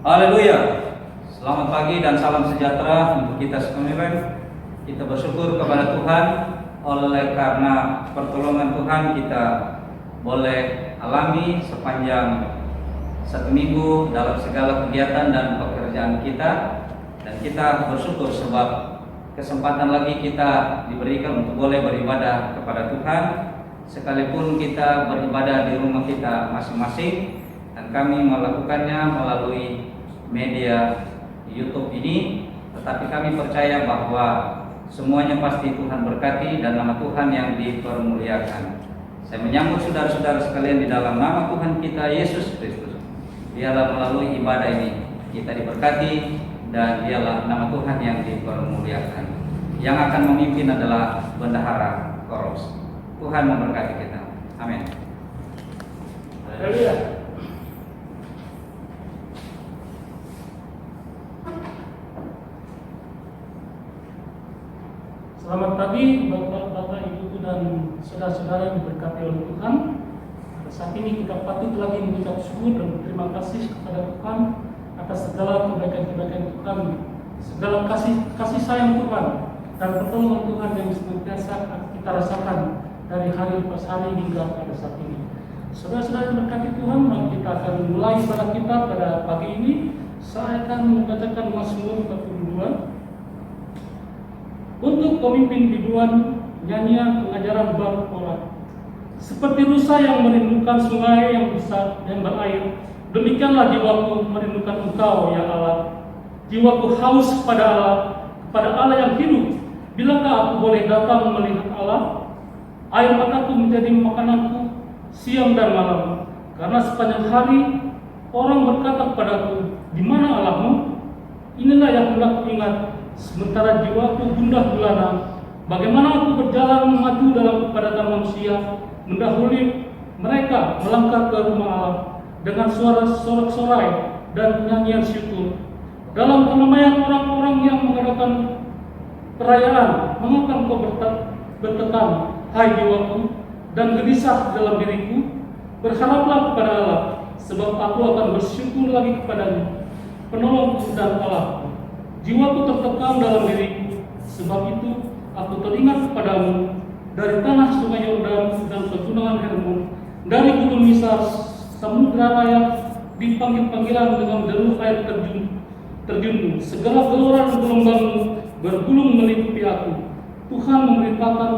Haleluya. Selamat pagi dan salam sejahtera untuk kita sekalian. Kita bersyukur kepada Tuhan oleh karena pertolongan Tuhan kita boleh alami sepanjang satu minggu dalam segala kegiatan dan pekerjaan kita. Dan kita bersyukur sebab kesempatan lagi kita diberikan untuk boleh beribadah kepada Tuhan, sekalipun kita beribadah di rumah kita masing-masing. Dan kami melakukannya melalui media YouTube ini, tetapi kami percaya bahwa semuanya pasti Tuhan berkati dan nama Tuhan yang dipermuliakan. Saya menyambut saudara-saudara sekalian di dalam nama Tuhan kita Yesus Kristus. Biarlah melalui ibadah ini kita diberkati dan dialah nama Tuhan yang dipermuliakan. Yang akan memimpin adalah Bendahara Koros. Tuhan memberkati kita. Amin. Haleluya. Selamat pagi Bapak, Ibu dan saudara-saudara yang diberkati oleh Tuhan. Pada saat ini kita patut lagi mengucap syukur dan berterima kasih kepada Tuhan atas segala kebaikan-kebaikan Tuhan, segala kasih sayang Tuhan dan pertolongan Tuhan yang senantiasa kita rasakan dari hari ke hari hingga pada saat ini. Saudara-saudara yang berkati Tuhan, mari kita akan mulai ibadah kita pada pagi ini. Saya akan membacakan Mazmur 42. Untuk pemimpin biduan, nyanyian pengajaran bab orang. Seperti rusa yang merindukan sungai yang besar dan berair, demikianlah jiwaku merindukan Engkau, ya Allah. Jiwaku haus kepada Allah yang hidup. Bilakah aku boleh datang melihat Allah? Air mataku menjadi makananku siang dan malam. Karena sepanjang hari orang berkata kepadaku, di mana Allahmu? Inilah yang hendak ku ingat. Sementara jiwaku gundah gulana, bagaimana aku berjalan maju dalam kepadatan manusia, mendahului mereka melangkah ke rumah Allah dengan suara sorak-sorai dan nyanyian syukur. Dalam keramaian orang-orang yang mengadakan perayaan, mengapa engkau bertekan, hai jiwaku, dan gelisah dalam diriku? Berharaplah kepada Allah, sebab aku akan bersyukur lagi kepadanya, penolongku dan Allahku. Jiwaku tertekan dalam diriku, sebab itu aku teringat kepadamu dari tanah sungai Yordan dan pegunungan Hermon, dari gunung Misar, samudra raya, dipanggil-panggilan dengan deru air terjunmu. Segala geloran gelombangmu bergulung meliputi aku. Tuhan memberitakan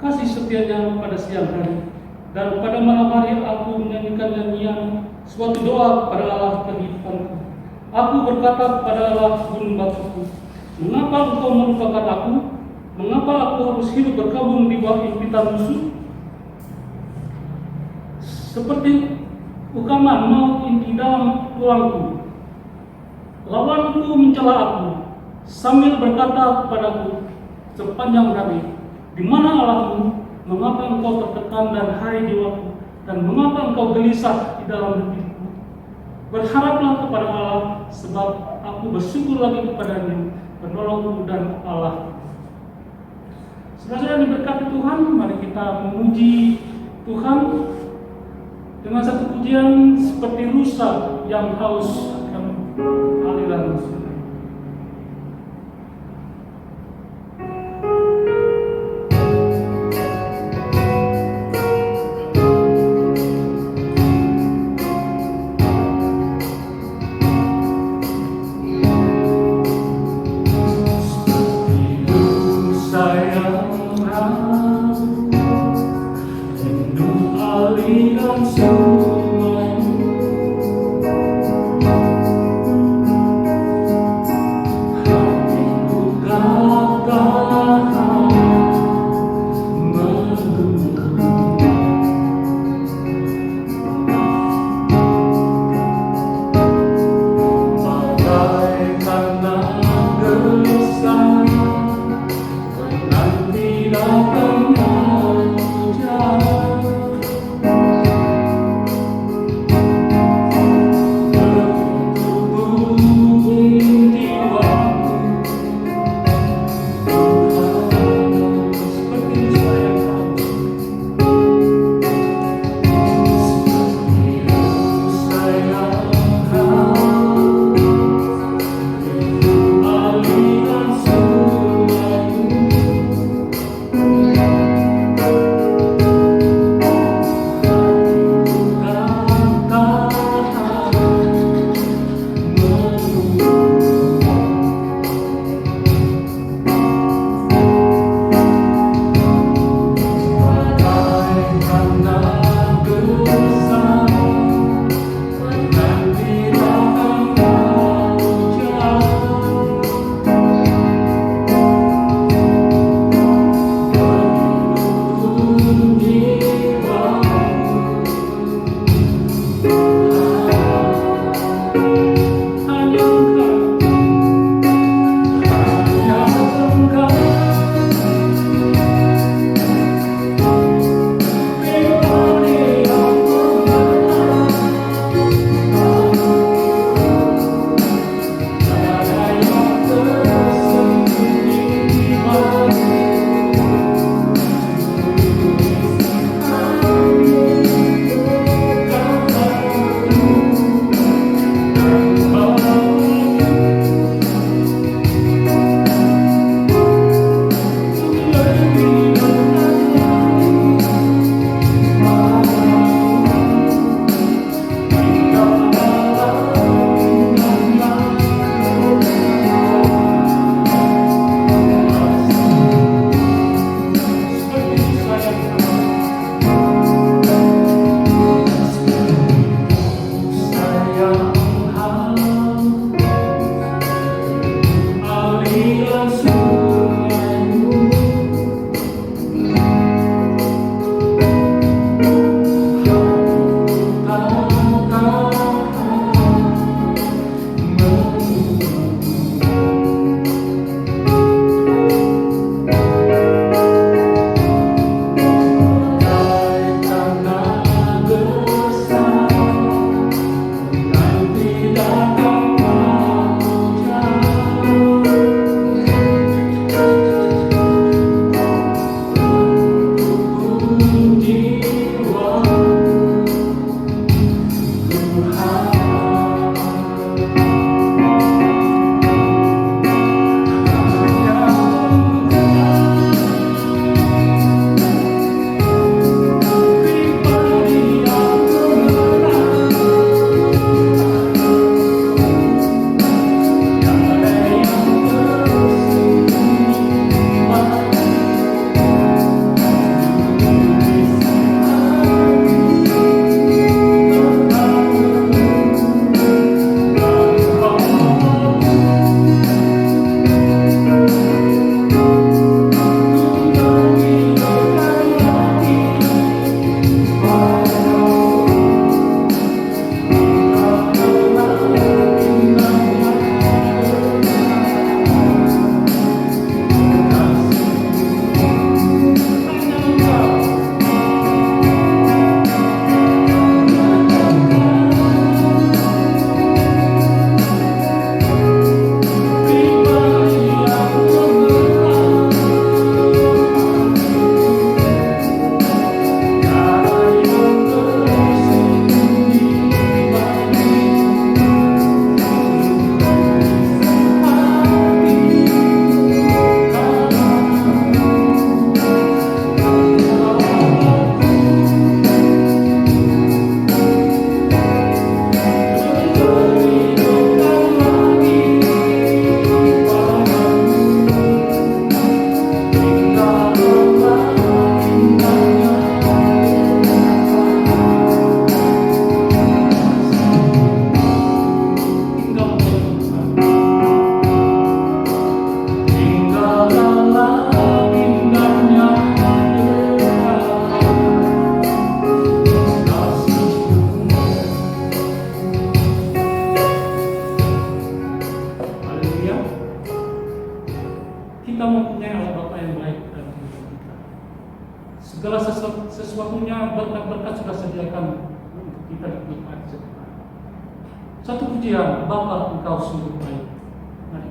kasih setianya pada siang hari, dan pada malam hari aku menyanyikan nyanyian suatu doa kepada Allah kehidupanku. Aku berkata kepada Allah gunung batuku, mengapa engkau melupakan aku? Mengapa aku harus hidup berkabung di bawah impitan musuh? Seperti ukaman maut di dalam tulangku, lawanku mencela aku sambil berkata kepadaku sepanjang hari, di mana Allahmu? Mengapa engkau tertekan dan hai jiwaku, dan mengapa engkau gelisah di dalam hatiku? Berharaplah kepada Allah, sebab aku bersyukur lagi kepadanya, penolongku dan Allah. Saudara-saudara diberkati Tuhan, mari kita memuji Tuhan dengan satu pujian seperti rusa yang haus akan aliran sungai. mempunyai Allah Bapa yang baik dalam kehidupan kita. Segala sesuatunya berkat-berkat sudah sediakan untuk kita nikmati setiap hari. Satu pujian, Bapa Engkau sungguh baik. Mari.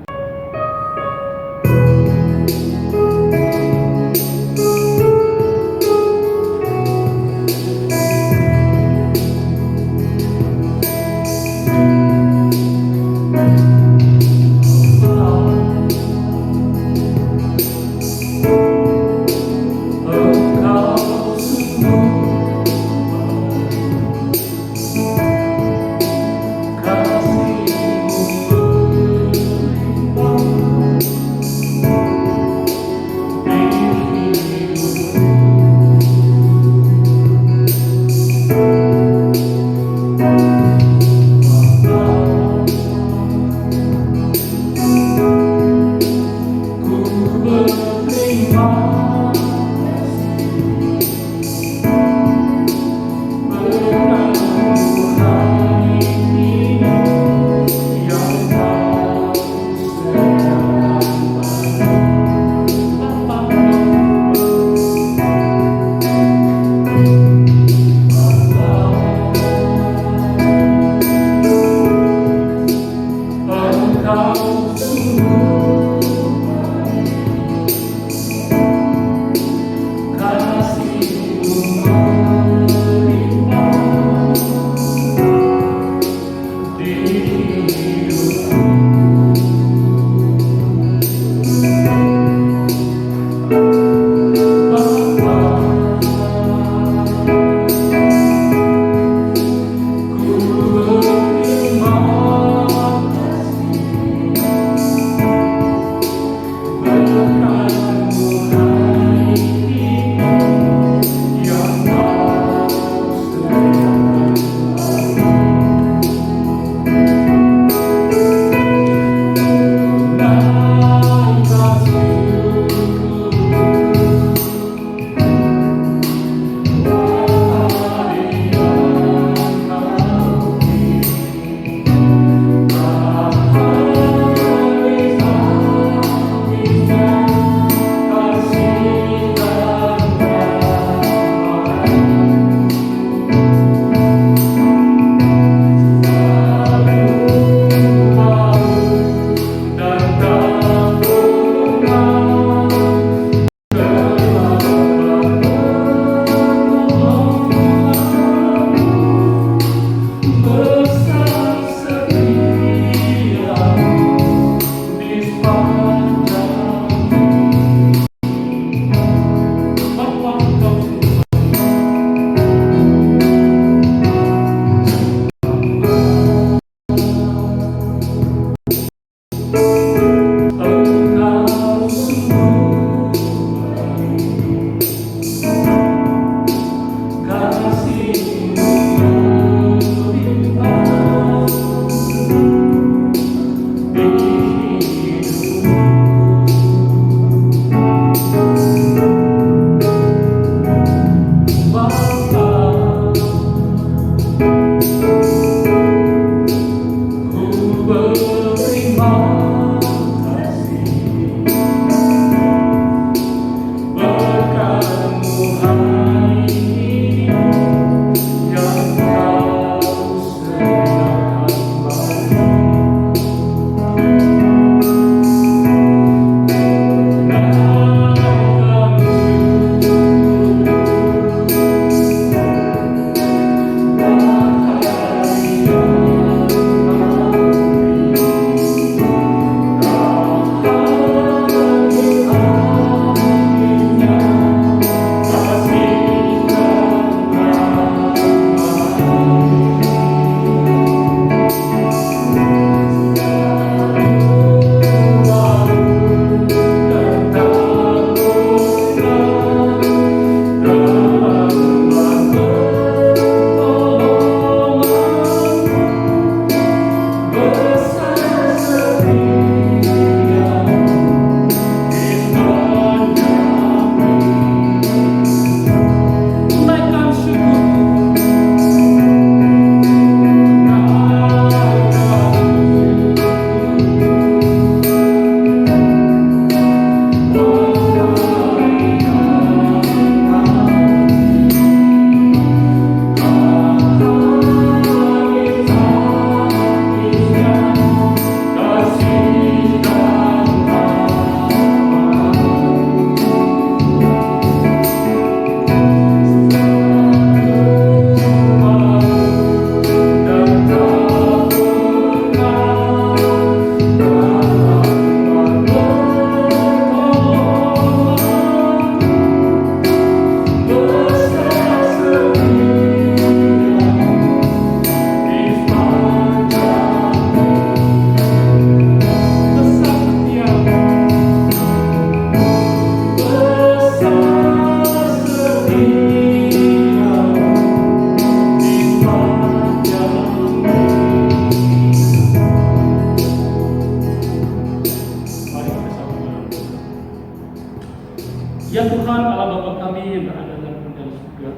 Tuhan Allah Bapa kami yang berada dalam kerajaan surga.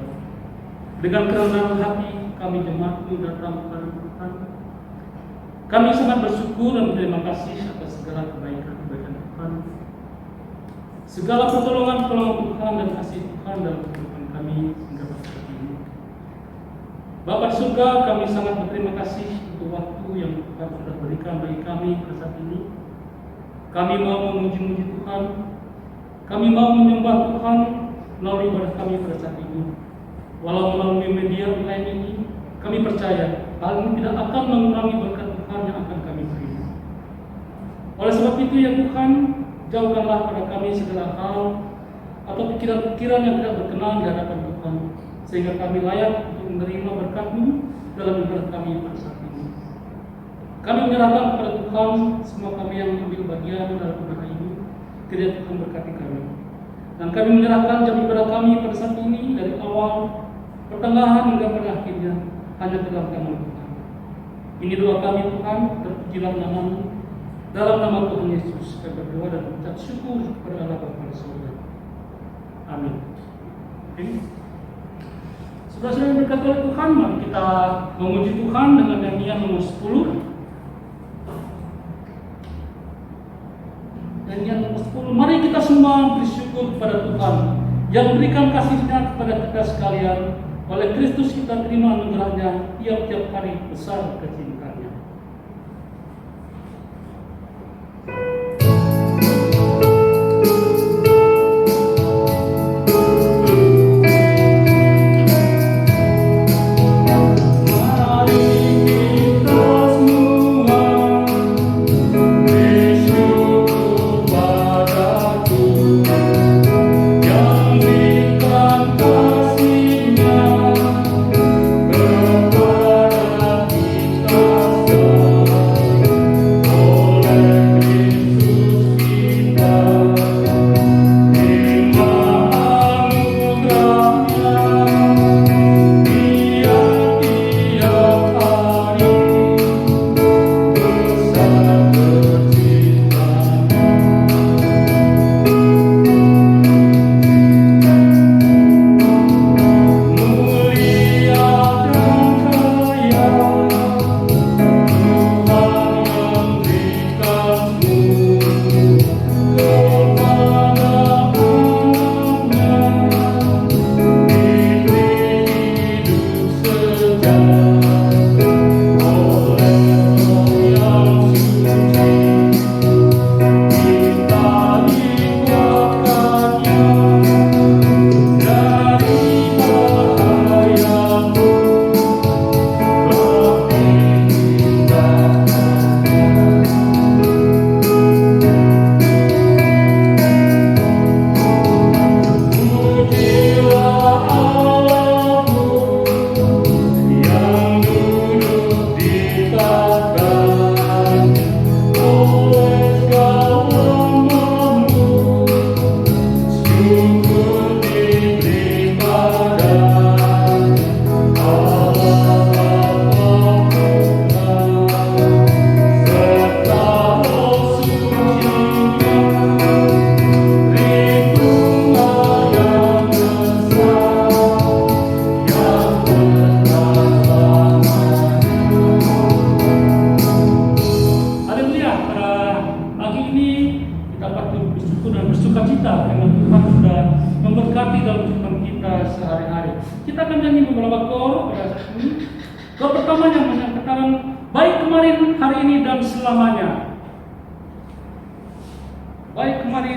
Dengan kerendahan hati kami jemaat-Mu datang kepada Tuhan. Kami sangat bersyukur dan berterima kasih atas segala kebaikan-kebaikan Tuhan, segala pertolongan Tuhan dan kasih Tuhan dalam kehidupan kami hingga saat ini. Bapa di surga, kami sangat berterima kasih untuk waktu yang Tuhan sudah berikan bagi kami pada saat ini. Kami mau memuji-muji Tuhan, kami mau menyembah Tuhan melalui ibadah kami pada saat ini. Walau melalui media online ini, kami percaya hal ini tidak akan mengurangi berkat Tuhan yang akan kami terima. Oleh sebab itu ya Tuhan, jauhkanlah pada kami segala hal atau pikiran-pikiran yang tidak berkenan di hadapan Tuhan, sehingga kami layak untuk menerima berkat-Mu dalam ibadah kami pada saat ini. Kami menyerahkan kepada Tuhan semua kami yang mengambil bagian dalam ibadah ini. Kiranya Tuhan berkati kami. Dan kami menyerahkan jam ibadah kami pada saat ini dari awal, pertengahan hingga pada akhirnya hanya ke dalam tangan Tuhan. Ini doa kami Tuhan, terpujilah nama-Mu. Dalam nama Tuhan Yesus kami berdoa dan mengucap syukur kepada Allah Bapa di surga. Amin. Saudara-saudara yang berkati oleh Tuhan, mari kita memuji Tuhan dengan nyanyian nomor 10. Nyanyian nomor 10. Mari kita semua bersyukur kepada Tuhan yang berikan kasih-Nya kepada kita sekalian. Oleh Kristus kita terima anugerah-Nya tiap-tiap hari besar kecintaan-Nya.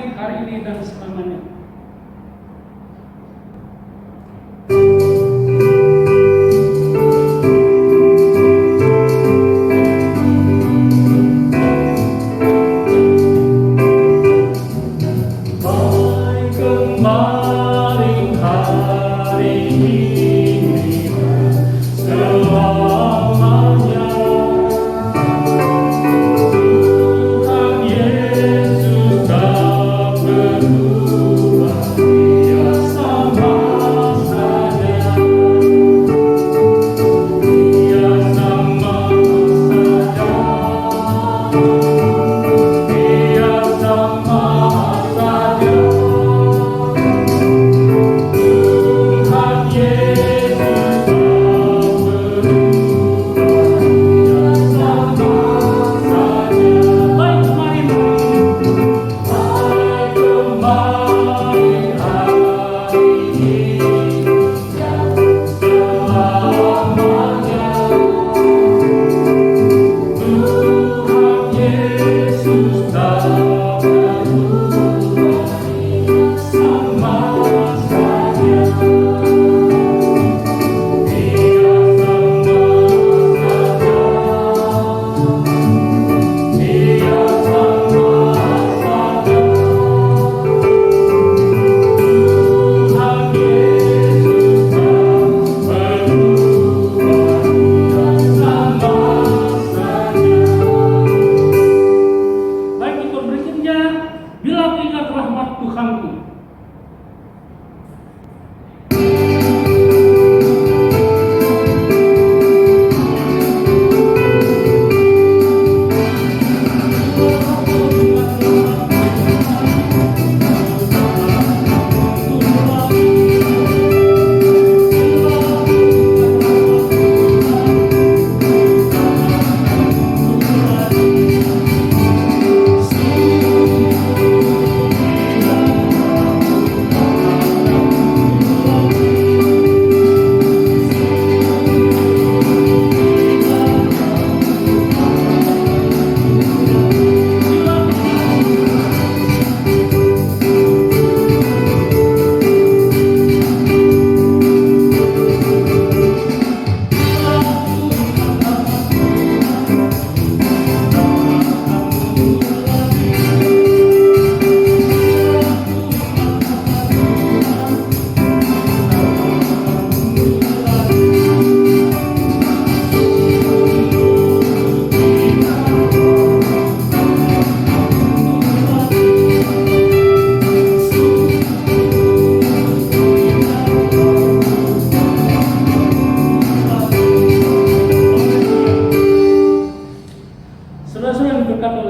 Tuhan Yesus tak berhenti.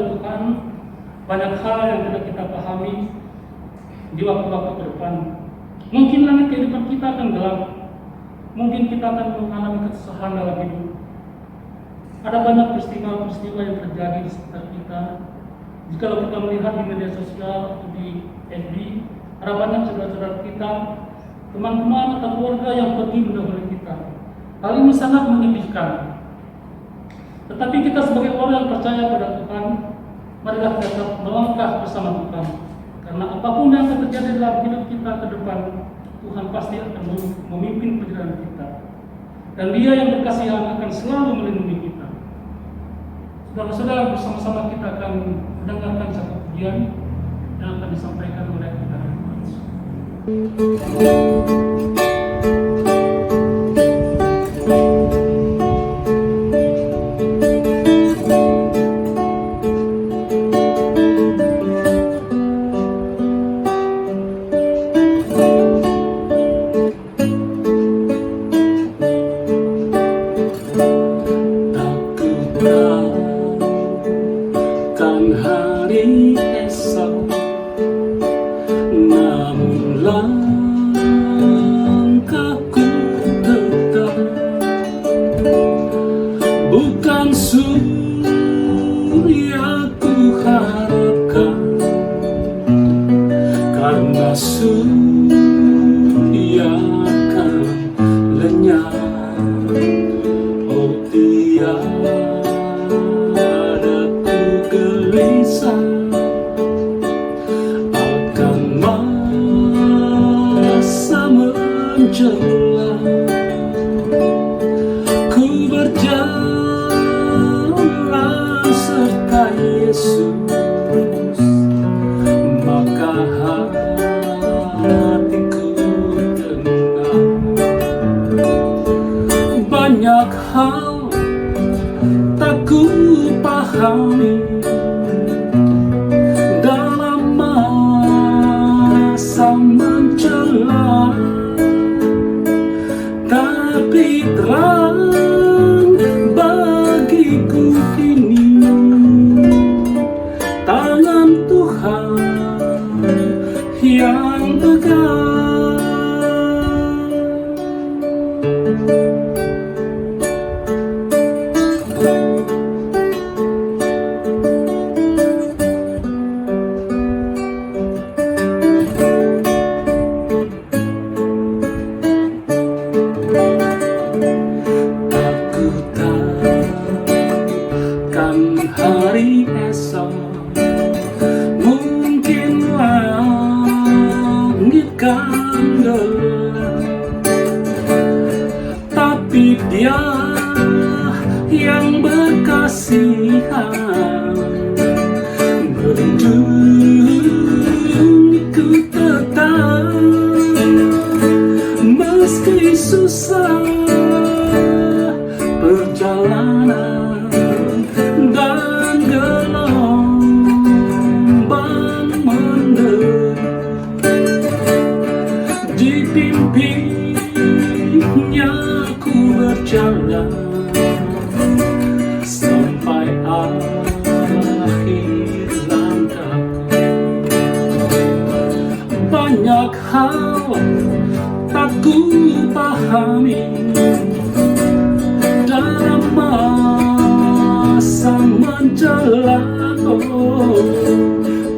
oleh Tuhan, banyak hal yang tidak kita pahami di waktu-waktu ke depan. Mungkin langit kehidupan kita akan gelap, mungkin kita akan mengalami kesusahan dalam hidup. Ada banyak peristiwa-peristiwa yang terjadi di sekitar kita. Jika kita melihat di media sosial atau di FB, ada banyak saudara-saudara kita, teman-teman atau keluarga yang pergi mendahului kita. Hal ini sangat menyedihkan. Tetapi kita sebagai orang yang percaya pada Tuhan, marilah tetap melangkah bersama Tuhan. Karena apapun yang akan terjadi dalam hidup kita ke depan, Tuhan pasti akan memimpin perjalanan kita. Dan Dia yang berkasihan akan selalu melindungi kita. Saudara-saudara, bersama-sama kita akan mendengarkan satu pujian yang akan disampaikan oleh kita. Hari esok, namun langkahku tetap bukan surya ku harapkan, karena surya akan lenyap. Oh tiada akan masa menjelang, ku berjalan serta Yesus, maka hatiku tenang. Banyak hal tak ku pahami dalam masa menjelang, tapi terang bagiku kini tangan Tuhan yang pegang. Hari esok mungkin langit kan gelap, tapi Dia yang berkasihan melindungiku tetap, meski susah perjalanan dan gelombang menderu, dipimpinnya ku berjalan sampai akhir langkahku. Banyak hal tak ku pahami dalam masa menjelang,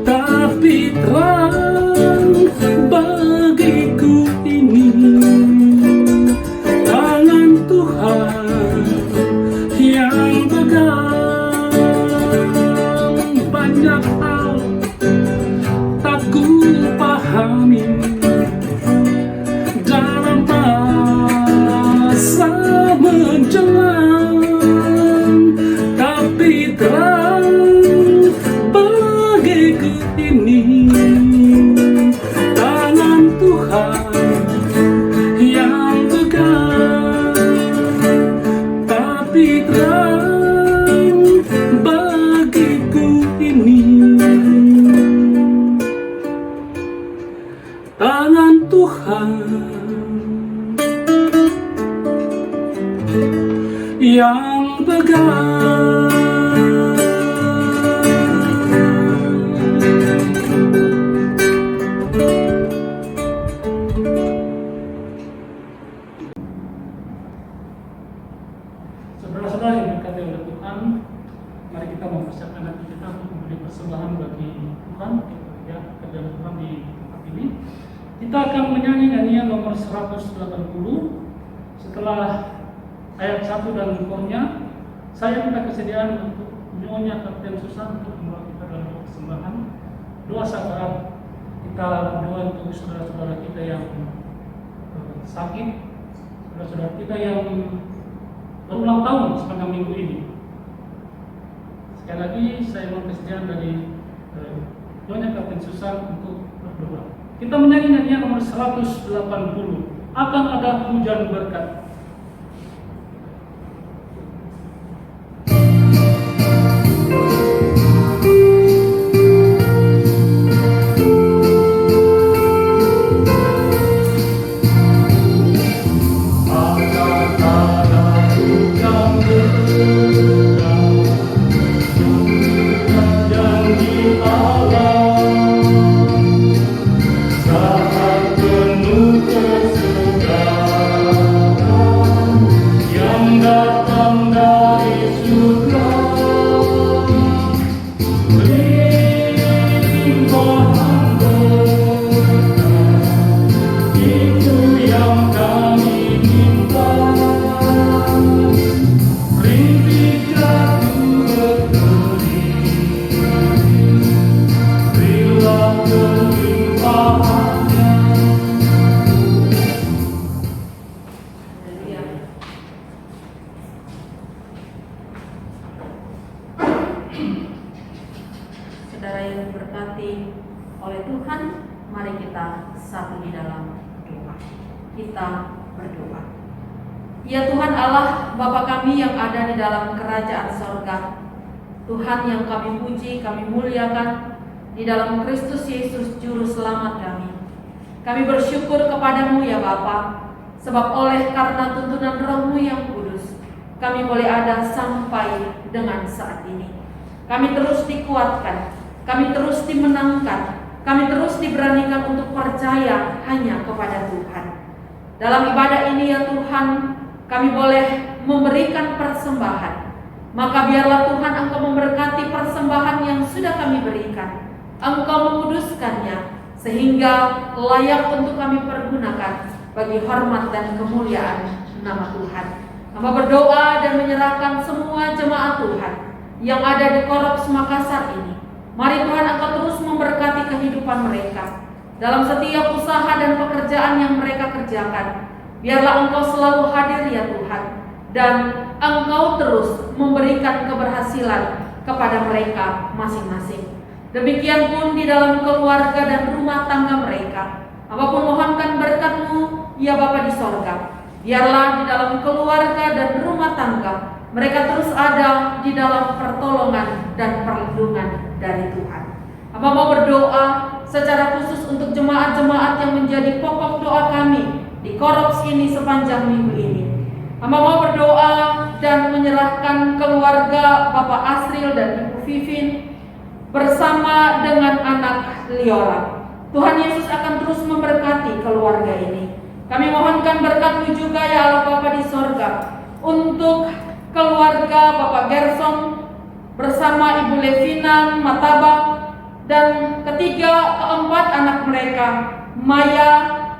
tapi terang bagiku ini tangan Tuhan yang pegang. Banyak hal tak ku pahami dalam masa menjelang, tapi terang bagiku ini tangan Tuhan yang pegang. Tapi terang bagiku ini tangan Tuhan yang pegang. nanti kita untuk memberi persembahan bagi Tuhan, ya, kerjaan Tuhan di tempat ini. Kita akan menyanyi nyanyian nomor 180. Setelah ayat 1 dan chornya, saya minta kesediaan untuk Nyonya Kapten Susan untuk membawa kita dalam doa persembahan, doa syafaat. Kita berdoa untuk saudara-saudara kita yang sakit, saudara-saudara kita yang berulang tahun sepanjang minggu ini. Sekali lagi saya mohon kesediaan dari Nyonya Kapten Susan untuk berdoa. Kita menyanyi nyanyian nomor 180. Akan ada hujan berkat. Saudara yang diberkati oleh Tuhan, mari kita satu di dalam doa. Kita berdoa. Ya Tuhan Allah, Bapa kami yang ada di dalam kerajaan sorga, Tuhan yang kami puji, kami muliakan di dalam Kristus Yesus Juru Selamat kami. Kami bersyukur kepadamu ya Bapa, sebab oleh karena tuntunan Roh-Mu yang kudus, kami boleh ada sampai dengan saat ini. Kami terus dikuatkan, kami terus dimenangkan, kami terus diberanikan untuk percaya hanya kepada Tuhan. Dalam ibadah ini ya Tuhan, kami boleh memberikan persembahan. Maka biarlah Tuhan Engkau memberkati persembahan yang sudah kami berikan. Engkau menguduskannya sehingga layak untuk kami pergunakan bagi hormat dan kemuliaan nama Tuhan. Hamba berdoa dan menyerahkan semua jemaat Tuhan yang ada di Korops Makassar ini. Mari Tuhan Engkau terus memberkati kehidupan mereka dalam setiap usaha dan pekerjaan yang mereka kerjakan. Biarlah Engkau selalu hadir ya Tuhan, dan Engkau terus memberikan keberhasilan kepada mereka masing-masing. Demikian pun di dalam keluarga dan rumah tangga mereka. Apapun mohonkan berkat-Mu ya Bapa di sorga. Biarlah di dalam keluarga dan rumah tangga mereka terus ada di dalam pertolongan dan perlindungan dari Tuhan. Hamba mau berdoa secara khusus untuk jemaat-jemaat yang menjadi pokok doa kami di Korops ini sepanjang minggu ini. Hamba mau berdoa dan menyerahkan keluarga Bapak Asril dan Ibu Vivin bersama dengan anak Liora. Tuhan Yesus akan terus memberkati keluarga ini. Kami mohonkan berkat-Mu juga ya Allah Bapa di sorga untuk keluarga Bapak Gerson bersama Ibu Levina Matabak dan ketiga keempat anak mereka, Maya,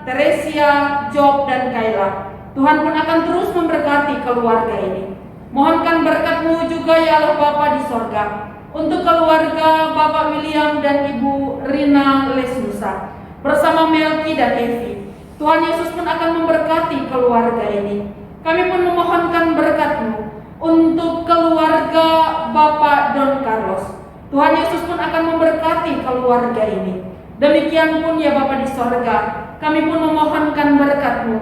Teresia, Job dan Kayla. Tuhan pun akan terus memberkati keluarga ini. Mohonkan berkat-Mu juga ya Allah Bapa di sorga untuk keluarga Bapak William dan Ibu Rina Lesnusa bersama Melki dan Evi. Tuhan Yesus pun akan memberkati keluarga ini. Kami pun memohonkan berkat-Mu untuk keluarga Bapak Don Carlos. Tuhan Yesus pun akan memberkati keluarga ini. Demikian pun ya Bapa di sorga, kami pun memohonkan berkat-Mu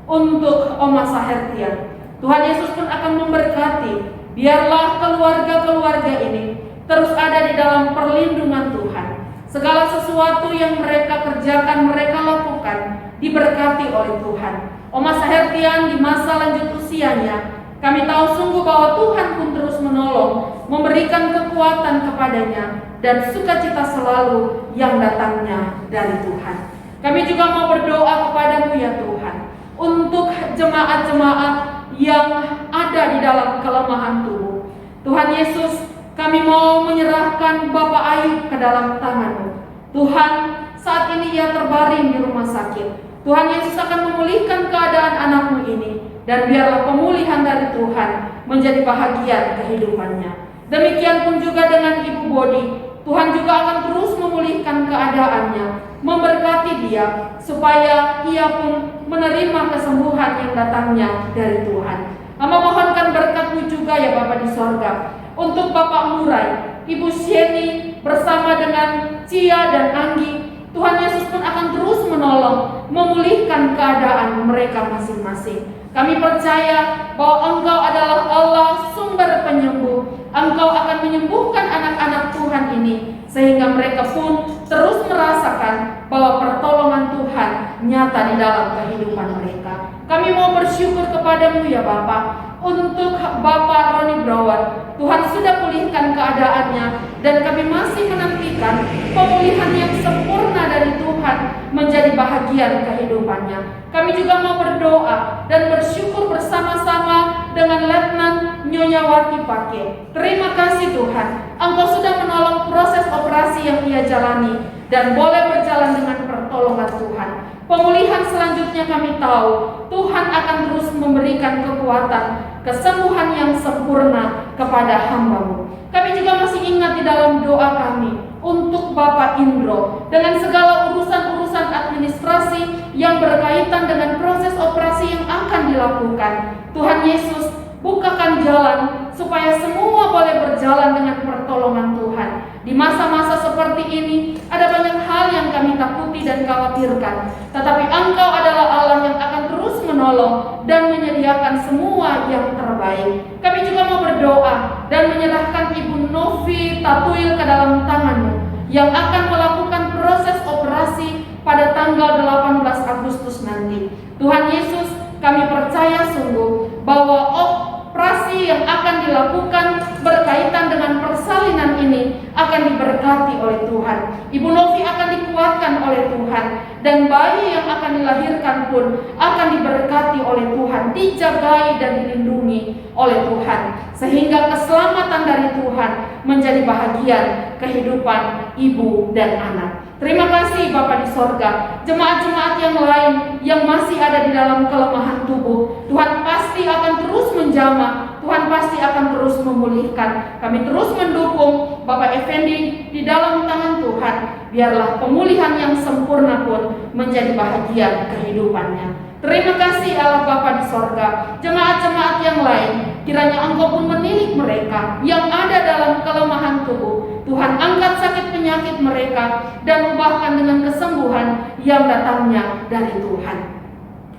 untuk Oma Sahertian. Tuhan Yesus pun akan memberkati. Biarlah keluarga-keluarga ini terus ada di dalam perlindungan Tuhan. Segala sesuatu yang mereka kerjakan, mereka lakukan, diberkati oleh Tuhan. Oma Sahertian di masa lanjut usianya, kami tahu sungguh bahwa Tuhan pun terus menolong, memberikan kekuatan kepadanya, dan sukacita selalu yang datangnya dari Tuhan. Kami juga mau berdoa kepadamu ya Tuhan, untuk jemaat-jemaat yang ada di dalam kelemahan tubuh. Tuhan Yesus, kami mau menyerahkan Bapak Ayub ke dalam tangan-Mu. Tuhan, saat ini ia terbaring di rumah sakit. Tuhan Yesus akan memulihkan keadaan anak-Mu ini, dan biarlah pemulihan dari Tuhan menjadi bahagian kehidupannya. Demikian pun juga dengan Ibu Bodi. Tuhan juga akan terus memulihkan keadaannya, memberkati dia, supaya ia pun menerima kesembuhan yang datangnya dari Tuhan. Hamba mohonkan berkat-Mu juga ya Bapa di sorga, untuk Bapak Murai, Ibu Sieni bersama dengan Cia dan Anggi. Tuhan Yesus pun akan terus menolong, memulihkan keadaan mereka masing-masing. Kami percaya bahwa Engkau adalah Allah sumber penyembuh. Engkau akan menyembuhkan anak-anak Tuhan ini, sehingga mereka pun terus merasakan bahwa pertolongan Tuhan nyata di dalam kehidupan mereka. Kami mau bersyukur kepadamu ya Bapa, untuk Bapak Roni Brower. Tuhan sudah pulihkan keadaannya, dan kami masih menantikan pemulihan yang sempurna dari Tuhan menjadi bahagian kehidupannya. Kami juga mau berdoa dan bersyukur bersama-sama dengan Letnan Nyonya Wati Pake. Terima kasih Tuhan, Engkau sudah menolong proses operasi yang ia jalani dan boleh berjalan dengan pertolongan Tuhan. Pemulihan selanjutnya kami tahu Tuhan akan terus memberikan kekuatan, kesembuhan yang sempurna kepada hamba-Mu. Kami juga masih ingat di dalam doa kami untuk Bapak Indro dengan segala urusan-urusan administrasi yang berkaitan dengan proses operasi yang akan dilakukan. Tuhan Yesus, bukakan jalan supaya semua boleh berjalan dengan pertolongan Tuhan. Di masa-masa seperti ini ada banyak hal yang kami takuti dan khawatirkan, tetapi Engkau adalah Allah yang akan terus menolong dan menyediakan semua yang terbaik. Kami juga mau berdoa dan menyerahkan Ibu Novi Tatuil ke dalam tangan-Mu yang akan melakukan proses operasi pada tanggal 18 Agustus nanti. Tuhan Yesus, kami percaya sungguh bahwa operasi yang akan dilakukan berkaitan dengan persalinan ini akan diberkati oleh Tuhan. Ibu Novi akan dikuatkan oleh Tuhan, dan bayi yang akan dilahirkan pun akan diberkati oleh Tuhan, dijagai dan dilindungi oleh Tuhan, sehingga keselamatan dari Tuhan menjadi bahagian kehidupan ibu dan anak. Terima kasih Bapa di sorga. Jemaat-jemaat yang lain yang masih ada di dalam kelemahan tubuh, Tuhan pasti akan terus menjamah, Tuhan pasti akan terus memulihkan. Kami terus mendukung Bapak Effendi di dalam tangan Tuhan. Biarlah pemulihan yang sempurna pun menjadi bahagian kehidupannya. Terima kasih Allah Bapa di sorga. Jemaat-jemaat yang lain, kiranya Engkau pun menilik mereka yang ada dalam kelemahan tubuh. Tuhan angkat sakit penyakit mereka dan ubahkan dengan kesembuhan yang datangnya dari Tuhan.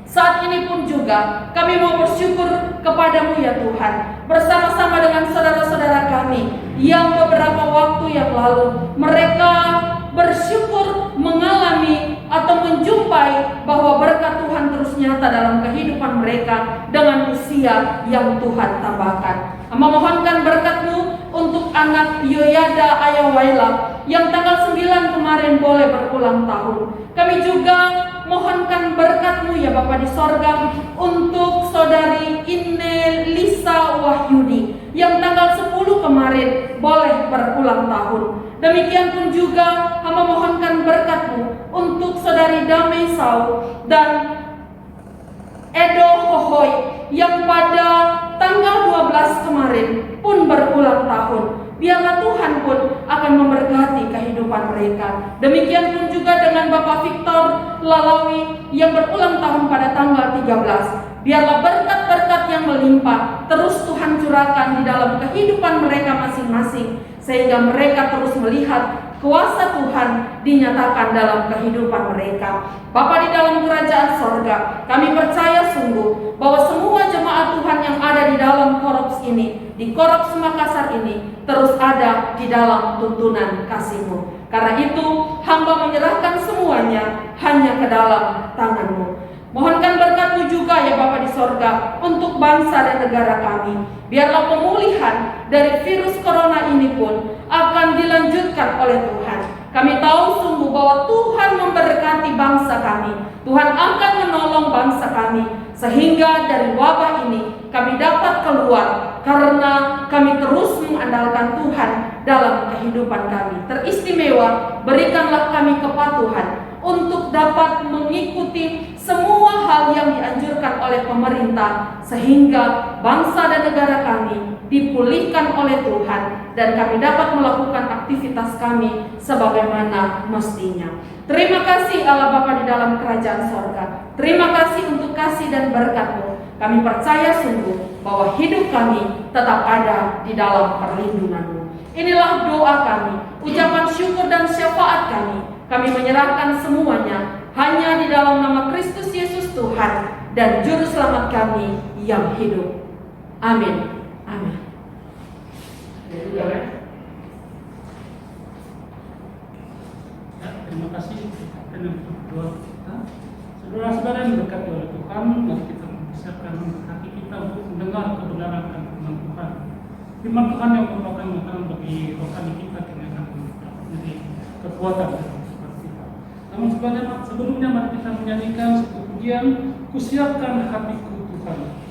Saat ini pun juga kami mau bersyukur kepadamu ya Tuhan, bersama-sama dengan saudara-saudara kami yang beberapa waktu yang lalu mereka bersyukur mengalami atau menjumpai bahwa berkat Tuhan terus nyata dalam kehidupan mereka dengan usia yang Tuhan tambahkan. Memohonkan berkat-Mu untuk anak Yoyada Ayawaila yang tanggal 9 kemarin boleh berulang tahun. Kami juga mohonkan berkat-Mu ya Bapa di sorga untuk saudari Ine Lisa Wahyudi yang tanggal 10 kemarin boleh berulang tahun. Demikian pun juga hamba mohonkan berkat-Mu untuk saudari Damai Sau dan Edo Hohoy yang pada tanggal 12 kemarin pun berulang tahun. Biarlah Tuhan pun akan memberkati kehidupan mereka. Demikian pun juga dengan Bapak Victor Lalawi yang berulang tahun pada tanggal 13. Biarlah berkat-berkat yang melimpah terus Tuhan curahkan di dalam kehidupan mereka masing-masing, sehingga mereka terus melihat kuasa Tuhan dinyatakan dalam kehidupan mereka. Bapa di dalam kerajaan sorga, kami percaya sungguh bahwa semua jemaat Tuhan yang ada di dalam Korops ini, di Korops Makassar ini, terus ada di dalam tuntunan kasih-Mu. Karena itu, hamba menyerahkan semuanya hanya ke dalam tangan-Mu. Mohonkan berkat-Mu juga ya Bapa di sorga untuk bangsa dan negara kami. Biarlah pemulihan dari virus corona ini pun akan dilanjutkan oleh Tuhan. Kami tahu sungguh bahwa Tuhan memberkati bangsa kami. Tuhan akan menolong menolong bangsa kami, sehingga dari wabah ini kami dapat keluar, karena kami terus mengandalkan Tuhan dalam kehidupan kami. Teristimewa, berikanlah kami kepatuhan untuk dapat mengikuti semua hal yang dianjurkan oleh pemerintah, sehingga bangsa dan negara kami dipulihkan oleh Tuhan dan kami dapat melakukan aktivitas kami sebagaimana mestinya. Terima kasih Allah Bapa di dalam kerajaan sorga. Terima kasih untuk kasih dan berkat-Mu. Kami percaya sungguh bahwa hidup kami tetap ada di dalam perlindungan-Mu. Inilah doa kami, ucapan syukur dan syafaat kami. Kami menyerahkan semuanya hanya di dalam nama Kristus Yesus Tuhan dan Juru Selamat kami yang hidup. Amin. Amin. Ya, terima kasih dengan doa kita. Saudara-saudara yang diberkati oleh Tuhan, mari kita mempersiapkan hati kita untuk mendengar kebenaran dan firman Tuhan. Firman Tuhan yang merupakan makanan bagi rohani kita, dengan akan menjadi kekuatan dalam kehidupan kita. Namun sebelumnya mari kita menyanyikan satu pujian, "Kusiapkan hatiku Tuhan."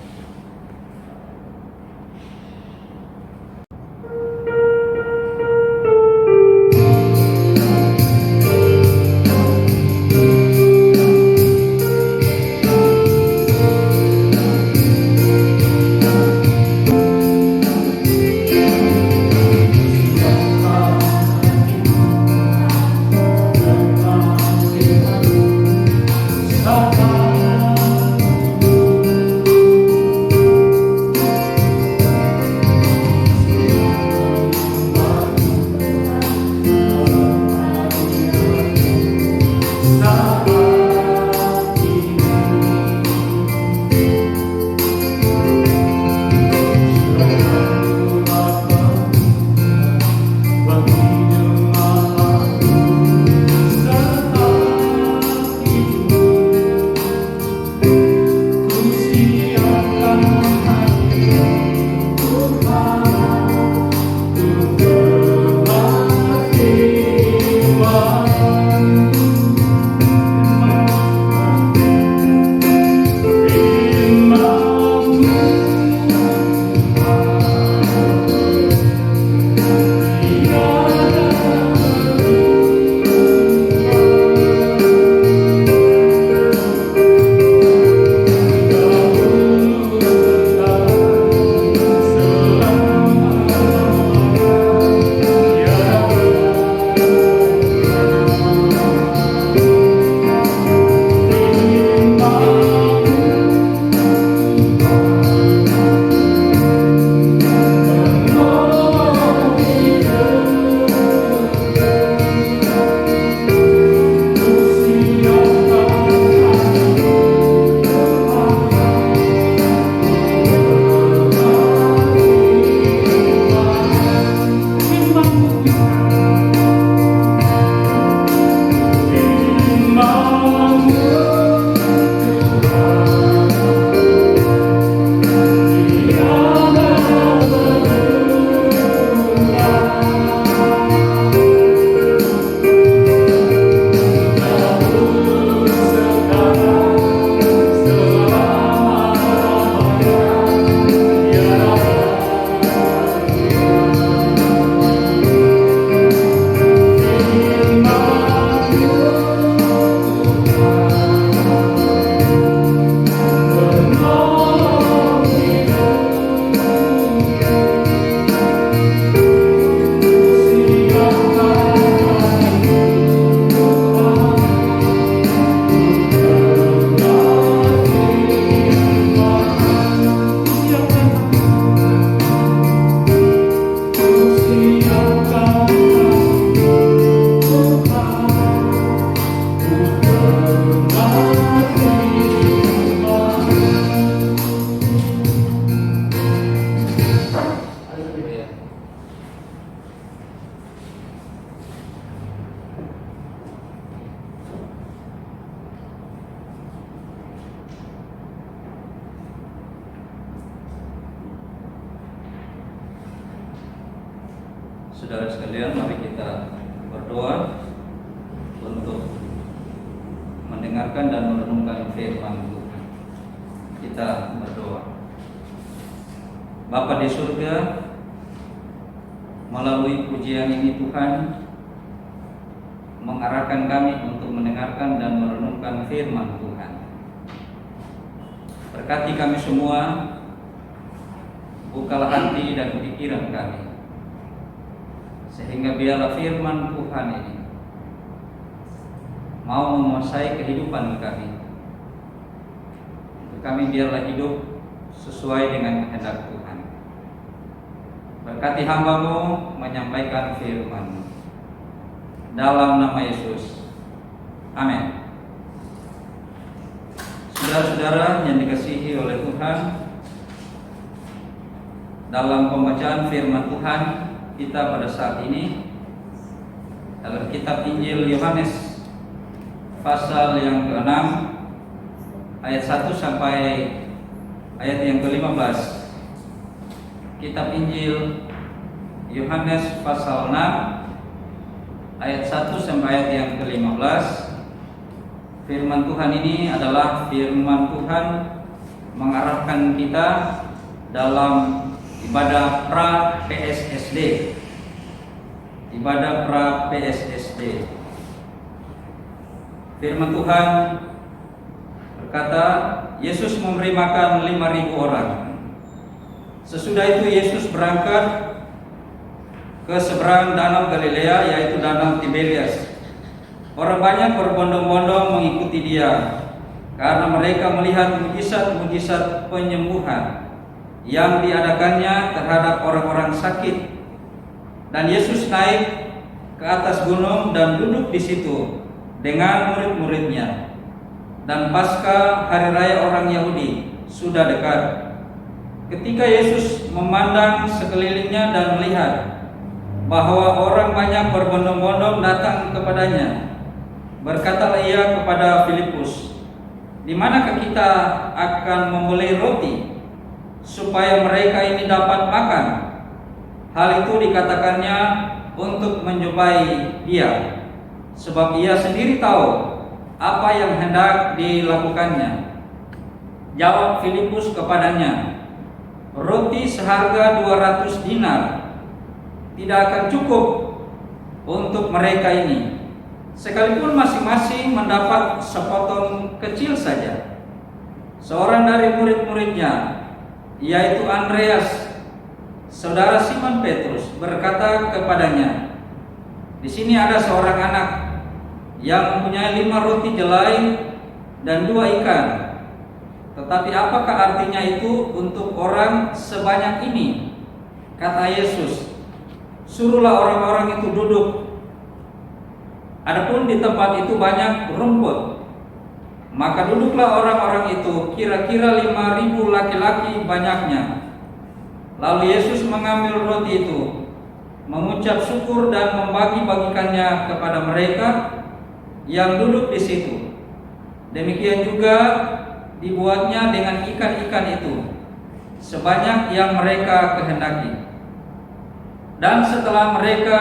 Saudara sekalian, mari kita berdoa untuk mendengar mendengarkan dan merenungkan firman Tuhan. Kita berdoa. Bapa di surga, melalui pujian ini Tuhan mengarahkan kami untuk mendengarkan dan merenungkan firman Tuhan. Berkati kami semua, bukalah hati dan pikiran kami, sehingga biarlah firman Tuhan ini mau menguasai kehidupan kami. Untuk kami biarlah hidup sesuai dengan kehendak Tuhan. Berkati hamba-Mu menyampaikan firman-Mu. Dalam nama Yesus. Amin. Saudara-saudara yang dikasihi oleh Tuhan, dalam pembacaan firman Tuhan kita pada saat ini dalam kitab Injil Yohanes pasal yang ke-6 ayat 1 sampai ayat yang ke-15. Kitab Injil Yohanes pasal 6 ayat 1 sampai ayat yang ke-15. Firman Tuhan ini adalah firman Tuhan mengarahkan kita dalam ibadah pra PSSD. Ibadah pra PSSD. Firman Tuhan berkata, Yesus memberi makan 5.000 orang. Sesudah itu Yesus berangkat ke seberang danau Galilea, yaitu danau Tiberias. Orang banyak berbondong-bondong mengikuti Dia karena mereka melihat mujizat-mujizat penyembuhan yang diadakannya terhadap orang-orang sakit. Dan Yesus naik ke atas gunung dan duduk di situ dengan murid-muridnya. Dan Paskah, hari raya orang Yahudi, sudah dekat. Ketika Yesus memandang sekelilingnya dan melihat bahwa orang banyak berbondong-bondong datang kepadanya, berkatalah Ia kepada Filipus, "Di manakah kita akan membeli roti supaya mereka ini dapat makan?" Hal itu dikatakannya untuk menjumpai Dia, sebab Ia sendiri tahu apa yang hendak dilakukannya. Jawab Filipus kepadanya, "Roti seharga 200 dinar tidak akan cukup untuk mereka ini, sekalipun masing-masing mendapat sepotong kecil saja." Seorang dari murid-muridnya, yaitu Andreas, saudara Simon Petrus, berkata kepadanya, "Di sini ada seorang anak yang mempunyai 5 roti jelai dan 2 ikan. Tetapi apakah artinya itu untuk orang sebanyak ini?" Kata Yesus, "Suruhlah orang-orang itu duduk." Adapun di tempat itu banyak rumput, maka duduklah orang-orang itu, kira-kira 5.000 laki-laki banyaknya. Lalu Yesus mengambil roti itu, mengucap syukur dan membagi-bagikannya kepada mereka yang duduk di situ. Demikian juga dibuatnya dengan ikan-ikan itu, sebanyak yang mereka kehendaki. Dan setelah mereka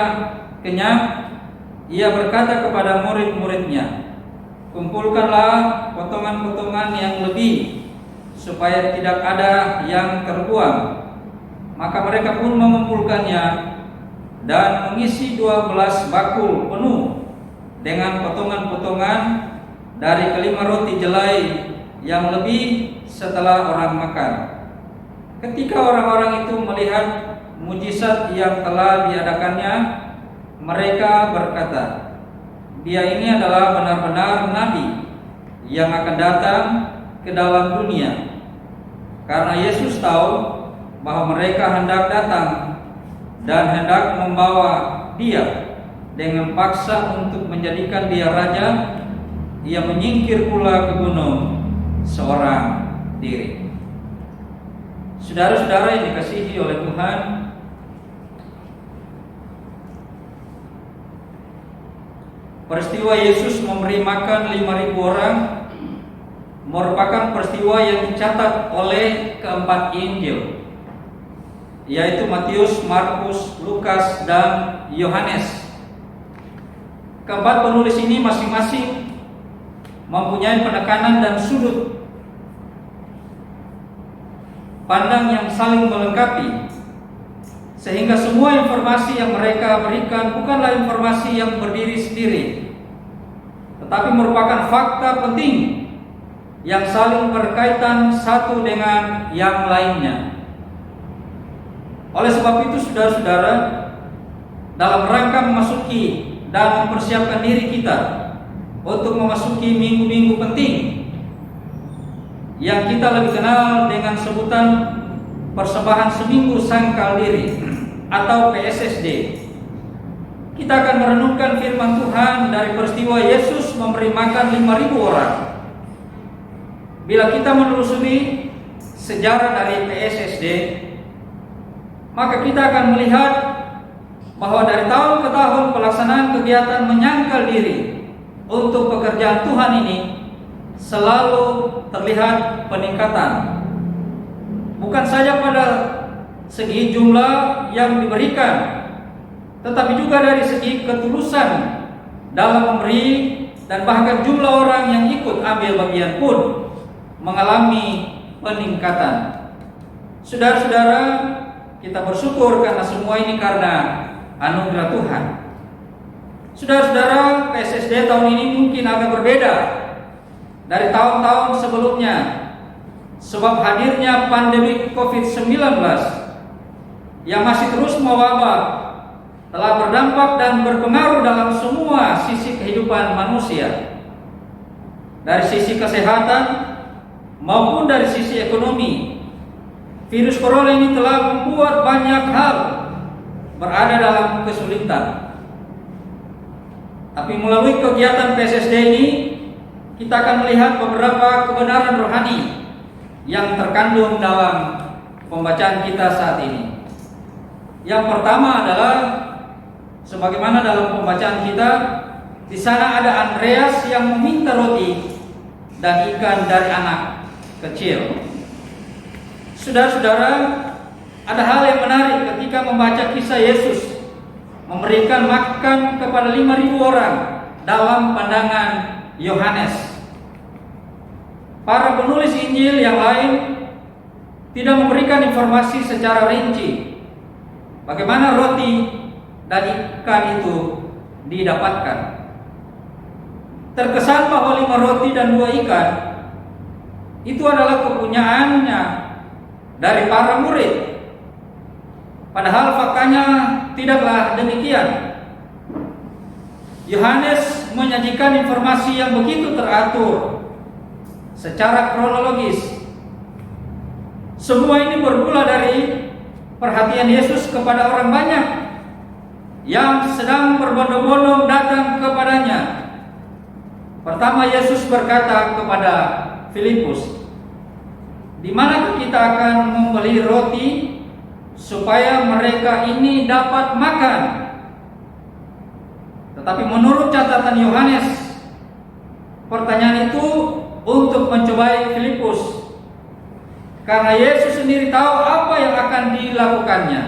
kenyang, Ia berkata kepada murid-muridnya, "Kumpulkanlah potongan-potongan yang lebih, supaya tidak ada yang terbuang." Maka mereka pun mengumpulkannya dan mengisi 12 bakul penuh dengan potongan-potongan dari kelima roti jelai yang lebih setelah orang makan. Ketika orang-orang itu melihat mujizat yang telah diadakannya, mereka berkata, "Dia ini adalah benar-benar nabi yang akan datang ke dalam dunia." Karena Yesus tahu bahwa mereka hendak datang dan hendak membawa Dia dengan paksa untuk menjadikan Dia raja, Ia menyingkir pula ke gunung seorang diri. Saudara-saudara yang dikasihi oleh Tuhan, peristiwa Yesus memberi makan 5.000 orang merupakan peristiwa yang dicatat oleh keempat Injil, yaitu Matius, Markus, Lukas, dan Yohanes. Keempat penulis ini masing-masing mempunyai penekanan dan sudut pandang yang saling melengkapi, sehingga semua informasi yang mereka berikan bukanlah informasi yang berdiri sendiri, tetapi merupakan fakta penting yang saling berkaitan satu dengan yang lainnya. Oleh sebab itu, saudara-saudara, dalam rangka memasuki dan mempersiapkan diri kita untuk memasuki minggu-minggu penting yang kita lebih kenal dengan sebutan persembahan seminggu sangkal diri atau PSSD, kita akan merenungkan firman Tuhan dari peristiwa Yesus memberi makan 5.000 orang. Bila kita menelusuri sejarah dari PSSD, maka kita akan melihat bahwa dari tahun ke tahun pelaksanaan kegiatan menyangkal diri untuk pekerjaan Tuhan ini selalu terlihat peningkatan. Bukan saja pada segi jumlah yang diberikan, tetapi juga dari segi ketulusan dalam memberi, dan bahkan jumlah orang yang ikut ambil bagian pun mengalami peningkatan. Saudara-saudara, kita bersyukur karena semua ini karena anugerah Tuhan. Saudara-saudara, PSSD tahun ini mungkin agak berbeda dari tahun-tahun sebelumnya, sebab hadirnya pandemi COVID-19 yang masih terus mewabah telah berdampak dan berpengaruh dalam semua sisi kehidupan manusia, dari sisi kesehatan maupun dari sisi ekonomi. Virus corona ini telah membuat banyak hal berada dalam kesulitan. Tapi melalui kegiatan PSSD ini, kita akan melihat beberapa kebenaran rohani yang terkandung dalam pembacaan kita saat ini. Yang pertama adalah, sebagaimana dalam pembacaan kita, di sana ada Andreas yang meminta roti dan ikan dari anak kecil. Saudara-saudara, ada hal yang menarik ketika membaca kisah Yesus memberikan makan kepada 5.000 orang dalam pandangan Yohanes. Para penulis Injil yang lain tidak memberikan informasi secara rinci bagaimana roti dan ikan itu didapatkan. Terkesan bahwa 5 roti dan 2 ikan itu adalah kepunyaannya dari para murid. Padahal faktanya tidaklah demikian. Yohanes menyajikan informasi yang begitu teratur secara kronologis. Semua ini bermula dari perhatian Yesus kepada orang banyak yang sedang berbondong-bondong datang kepadanya. Pertama, Yesus berkata kepada Filipus, "Di manakah kita akan membeli roti supaya mereka ini dapat makan?" Tetapi menurut catatan Yohanes, pertanyaan itu untuk mencobai Filipus, karena Yesus sendiri tahu apa yang akan dilakukannya.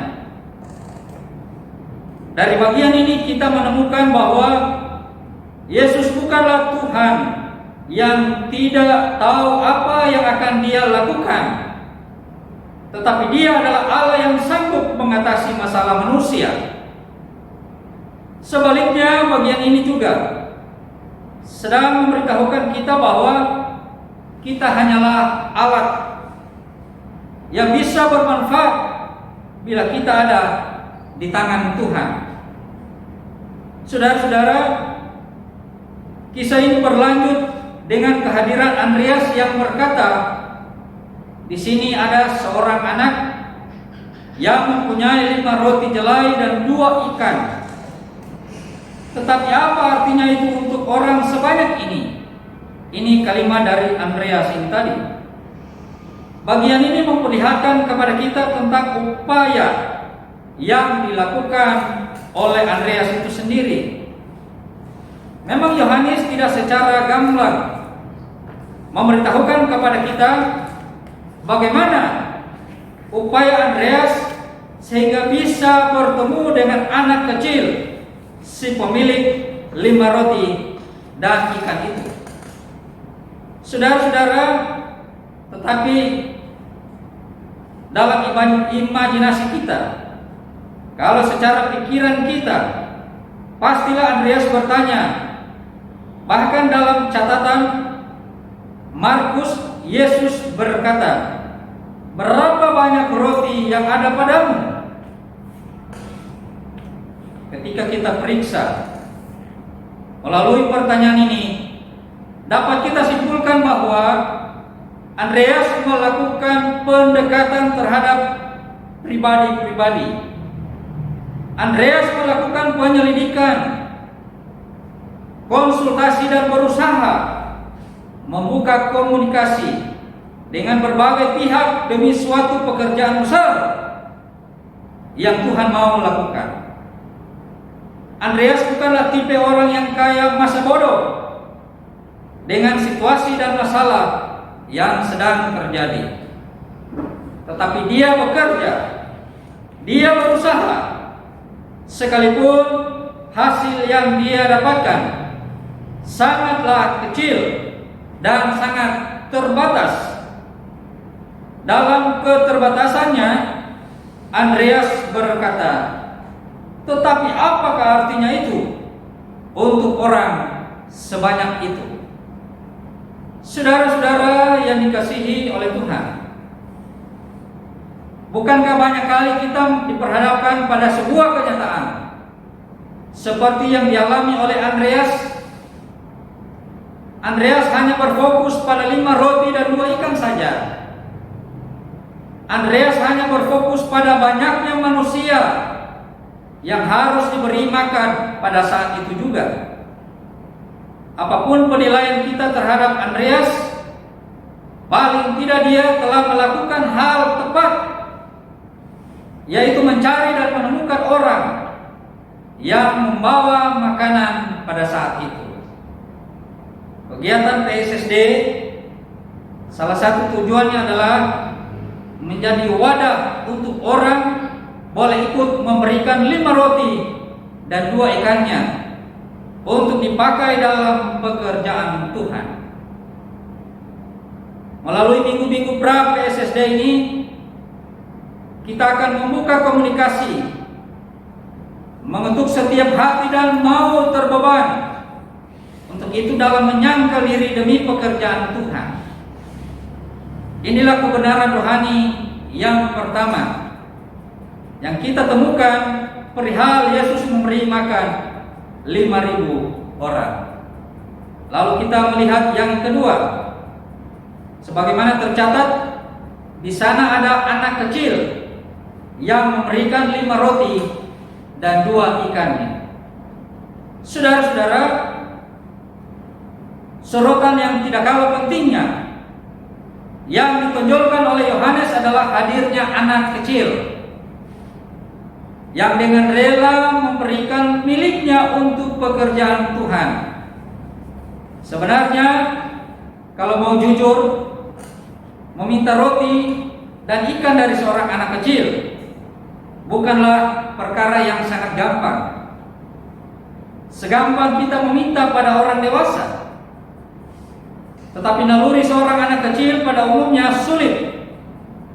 Dari bagian ini kita menemukan bahwa Yesus bukanlah Tuhan yang tidak tahu apa yang akan Dia lakukan, tetapi Dia adalah Allah yang sanggup mengatasi masalah manusia. Sebaliknya, bagian ini juga sedang memberitahukan kita bahwa kita hanyalah alat yang bisa bermanfaat bila kita ada di tangan Tuhan. Saudara-saudara, kisah ini berlanjut dengan kehadiran Andreas yang berkata, di sini ada seorang anak yang mempunyai 5 roti jelai dan 2 ikan. Tetapi apa artinya itu untuk orang sebanyak ini? Ini kalimat dari Andreas ini tadi. Bagian ini memperlihatkan kepada kita tentang upaya yang dilakukan oleh Andreas itu sendiri. Memang Yohanes tidak secara gamblang memberitahukan kepada kita bagaimana upaya Andreas sehingga bisa bertemu dengan anak kecil, si pemilik 5 roti dan ikan itu. Saudara-saudara, tetapi dalam imajinasi kita, kalau secara pikiran kita, pastilah Andreas bertanya. Bahkan dalam catatan Markus, Yesus berkata, "Berapa banyak roti yang ada padamu?" Ketika kita periksa melalui pertanyaan ini, dapat kita simpulkan bahwa Andreas melakukan pendekatan terhadap pribadi-pribadi. Andreas melakukan penyelidikan, konsultasi, dan berusaha membuka komunikasi dengan berbagai pihak demi suatu pekerjaan besar yang Tuhan mau lakukan. Andreas bukanlah tipe orang yang kaya masa bodoh dengan situasi dan masalah yang sedang terjadi. Tetapi dia bekerja, dia berusaha, sekalipun hasil yang dia dapatkan sangatlah kecil dan sangat terbatas. Dalam keterbatasannya, Andreas berkata, "Tetapi apakah artinya itu untuk orang sebanyak itu?" Saudara-saudara yang dikasihi oleh Tuhan, bukankah banyak kali kita diperhadapkan pada sebuah kenyataan seperti yang dialami oleh Andreas? Andreas hanya berfokus pada 5 roti dan 2 ikan saja. Andreas hanya berfokus pada banyaknya manusia yang harus diberi makan pada saat itu juga. Apapun penilaian kita terhadap Andreas, paling tidak dia telah melakukan hal tepat, yaitu mencari dan menemukan orang yang membawa makanan pada saat itu. Kegiatan PSSD salah satu tujuannya adalah menjadi wadah untuk orang boleh ikut memberikan 5 roti dan 2 ikannya untuk dipakai dalam pekerjaan Tuhan. Melalui minggu-minggu pra PSSD ini, kita akan membuka komunikasi, mengetuk setiap hati dan mau terbeban. Untuk itu dalam menyangkal diri demi pekerjaan Tuhan. Inilah kebenaran rohani yang pertama yang kita temukan perihal Yesus memberi makan 5.000 orang. Lalu kita melihat yang kedua, sebagaimana tercatat di sana ada anak kecil yang memberikan 5 roti dan 2 ikannya. Saudara-saudara, sorotan yang tidak kalah pentingnya yang ditonjolkan oleh Yohanes adalah hadirnya anak kecil yang dengan rela memberikan miliknya untuk pekerjaan Tuhan. Sebenarnya kalau mau jujur, meminta roti dan ikan dari seorang anak kecil bukanlah perkara yang sangat gampang. Segampang kita meminta pada orang dewasa. Tetapi naluri seorang anak kecil pada umumnya sulit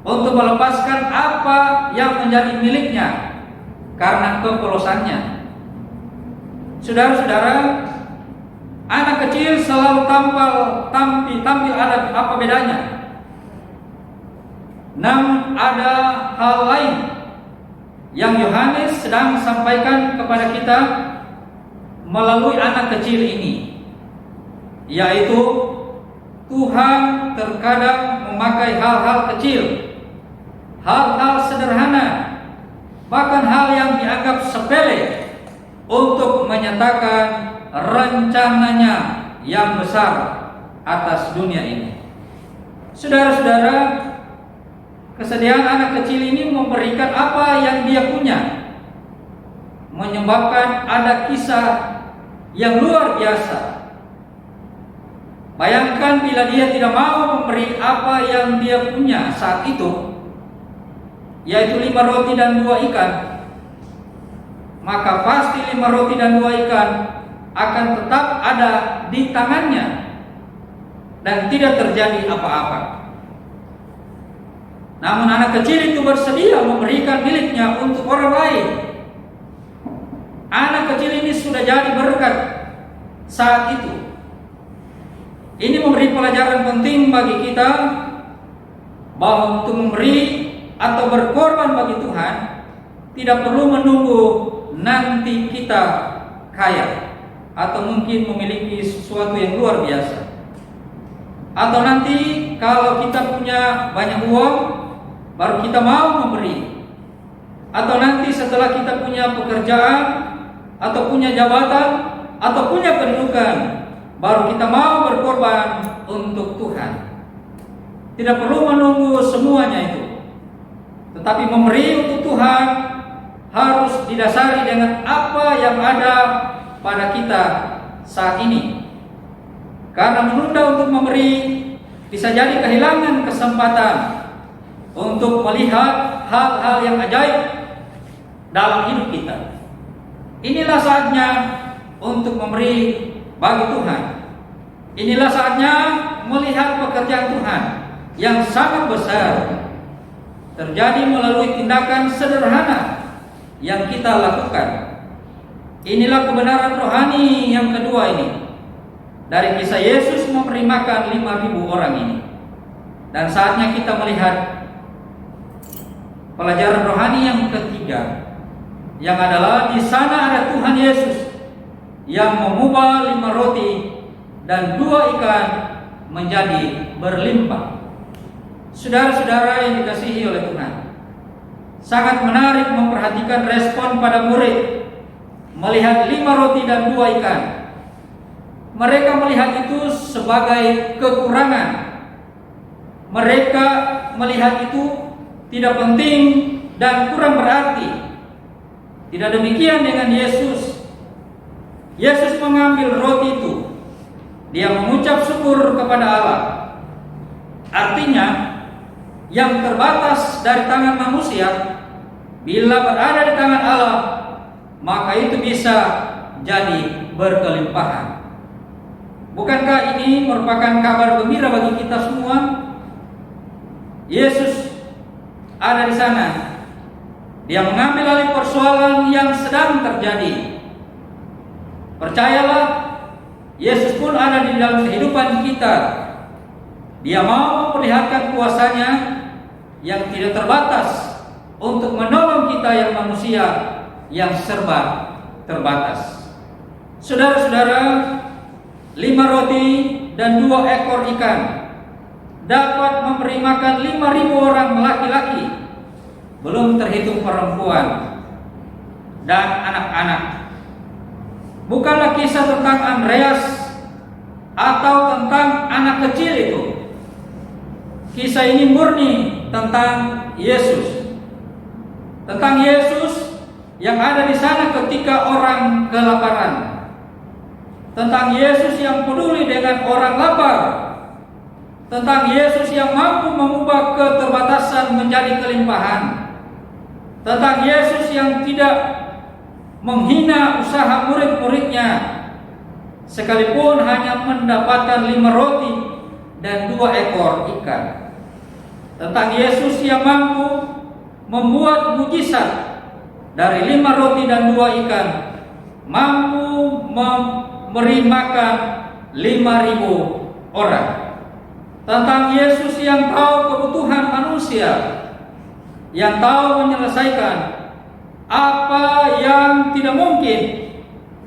untuk melepaskan apa yang menjadi miliknya karena kepolosannya. Saudara-saudara, anak kecil selalu tampil ada apa bedanya. Namun ada hal lain yang Yohanes sedang sampaikan kepada kita melalui anak kecil ini, yaitu Tuhan terkadang memakai hal-hal kecil, hal-hal sederhana, bahkan hal yang dianggap sepele untuk menyatakan rencananya yang besar atas dunia ini. Saudara-saudara, kesediaan anak kecil ini memberikan apa yang dia punya, menyebabkan ada kisah yang luar biasa. Bayangkan bila dia tidak mau memberi apa yang dia punya saat itu, yaitu 5 roti dan 2 ikan, maka pasti 5 roti dan 2 ikan akan tetap ada di tangannya. dan tidak terjadi apa-apa. Namun anak kecil itu bersedia memberikan miliknya untuk orang lain. Anak kecil ini sudah jadi berkat saat itu. Ini memberi pelajaran penting bagi kita bahwa untuk memberi atau berkorban bagi Tuhan tidak perlu menunggu nanti kita kaya atau mungkin memiliki sesuatu yang luar biasa, atau nanti kalau kita punya banyak uang baru kita mau memberi, atau nanti setelah kita punya pekerjaan atau punya jabatan atau punya kedudukan baru kita mau berkorban untuk Tuhan. Tidak perlu menunggu semuanya itu, tetapi memberi untuk Tuhan harus didasari dengan apa yang ada pada kita saat ini. Karena menunda untuk memberi bisa jadi kehilangan kesempatan untuk melihat hal-hal yang ajaib dalam hidup kita. Inilah saatnya untuk memberi bagi Tuhan. Inilah saatnya melihat pekerjaan Tuhan yang sangat besar terjadi melalui tindakan sederhana yang kita lakukan. Inilah kebenaran rohani yang kedua ini dari kisah Yesus memberi makan 5.000 orang ini. Dan saatnya kita melihat pelajaran rohani yang ketiga, yang adalah di sana ada Tuhan Yesus yang mengubah 5 roti dan 2 ikan menjadi berlimpah. Saudara-saudara yang dikasihi oleh Tuhan, sangat menarik memperhatikan respon pada murid melihat 5 roti dan 2 ikan. Mereka melihat itu sebagai kekurangan. Mereka melihat itu tidak penting dan kurang berarti. Tidak demikian dengan Yesus. Yesus mengambil roti itu. Dia mengucap syukur kepada Allah. Artinya, yang terbatas dari tangan manusia bila berada di tangan Allah, maka itu bisa jadi berkelimpahan. Bukankah ini merupakan kabar gembira bagi kita semua? Yesus ada di sana. Dia mengambil alih persoalan yang sedang terjadi. Percayalah, Yesus pun ada di dalam kehidupan kita. Dia mau memperlihatkan kuasanya yang tidak terbatas untuk menolong kita yang manusia yang serba terbatas. Saudara-saudara, 5 roti dan 2 ekor ikan dapat memberi makan 5.000 orang laki-laki, belum terhitung perempuan dan anak-anak. Bukanlah kisah tentang Andreas atau tentang anak kecil itu. Kisah ini murni tentang Yesus. Tentang Yesus yang ada di sana ketika orang kelaparan. Tentang Yesus yang peduli dengan orang lapar. Tentang Yesus yang mampu mengubah keterbatasan menjadi kelimpahan. Tentang Yesus yang tidak menghina usaha murid-muridnya, sekalipun hanya mendapatkan 5 roti dan 2 ekor ikan. Tentang Yesus yang mampu membuat mujizat dari 5 roti dan 2 ikan, mampu memberi makan 5.000 orang. Tentang Yesus yang tahu kebutuhan manusia, yang tahu menyelesaikan apa yang tidak mungkin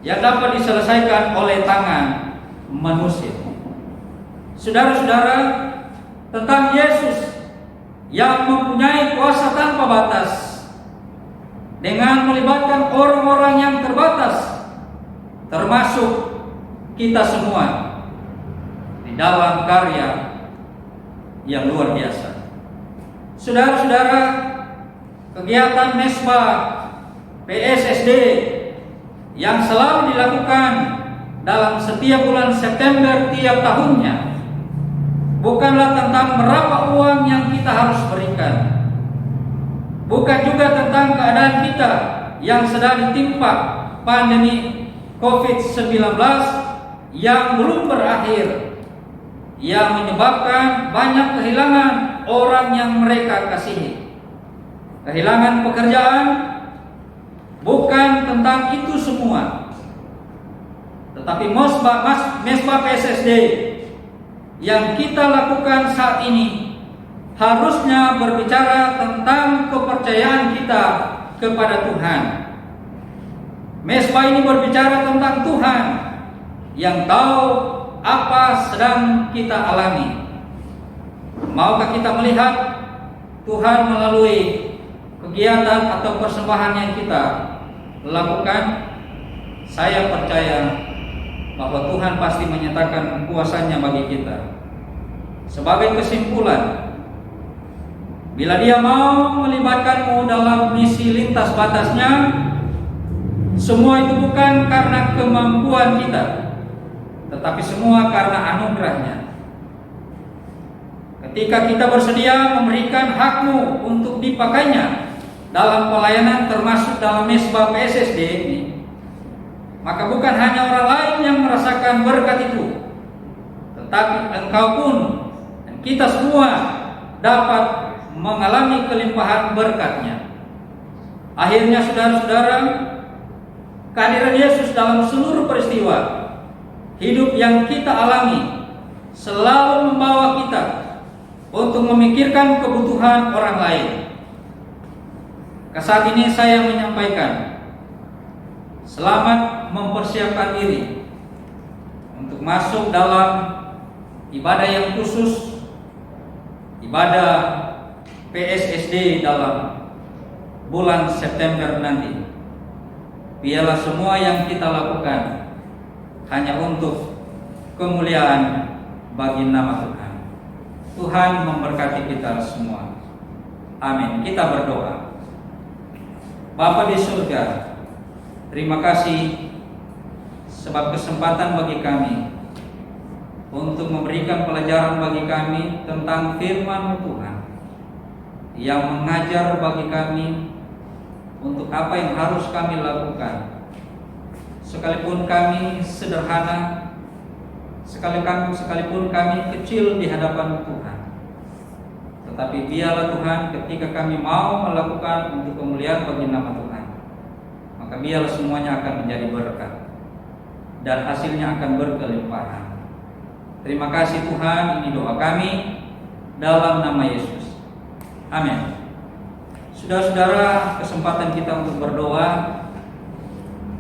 yang dapat diselesaikan oleh tangan manusia. Saudara-saudara, tentang Yesus yang mempunyai kuasa tanpa batas dengan melibatkan orang-orang yang terbatas, termasuk kita semua, di dalam karya yang luar biasa. Saudara-saudara, kegiatan mesbah PSSD yang selalu dilakukan dalam setiap bulan September tiap tahunnya bukanlah tentang berapa uang yang kita harus berikan, bukan juga tentang keadaan kita yang sedang ditimpa pandemi COVID-19 yang belum berakhir, yang menyebabkan banyak kehilangan orang yang mereka kasihi. Kehilangan pekerjaan bukan tentang itu semua, tetapi mesbah PSSD yang kita lakukan saat ini harusnya berbicara tentang kepercayaan kita kepada Tuhan. Mesbah ini berbicara tentang Tuhan yang tahu apa sedang kita alami. Maukah kita melihat Tuhan melalui kegiatan atau persembahan yang kita lakukan? Saya percaya bahwa Tuhan pasti menyatakan kuasa-Nya bagi kita. Sebagai kesimpulan, bila Dia mau melibatkanmu dalam misi lintas batasnya, semua itu bukan karena kemampuan kita, tetapi semua karena anugerah-Nya. Ketika kita bersedia memberikan hakmu untuk dipakainya dalam pelayanan termasuk dalam mesbah PSSD ini, maka bukan hanya orang lain yang merasakan berkat itu, tetapi engkau pun dan kita semua dapat mengalami kelimpahan berkat-Nya. Akhirnya saudara-saudara, kehadiran Yesus dalam seluruh peristiwa hidup yang kita alami selalu membawa kita untuk memikirkan kebutuhan orang lain. Saat ini saya menyampaikan, selamat mempersiapkan diri untuk masuk dalam ibadah yang khusus, ibadah PSSD dalam bulan September nanti. Biarlah semua yang kita lakukan hanya untuk kemuliaan bagi nama Tuhan. Tuhan memberkati kita semua. Amin. Kita berdoa. Bapa di surga, terima kasih sebab kesempatan bagi kami untuk memberikan pelajaran bagi kami tentang firman Tuhan yang mengajar bagi kami untuk apa yang harus kami lakukan. Sekalipun kami sederhana, sekalipun kami kecil di hadapan Tuhan, tetapi biarlah Tuhan, ketika kami mau melakukan untuk kemuliaan bagi nama Tuhan, maka biarlah semuanya akan menjadi berkat dan hasilnya akan berkelimpahan. Terima kasih Tuhan, ini doa kami dalam nama Yesus. Amin. Saudara-saudara, kesempatan kita untuk berdoa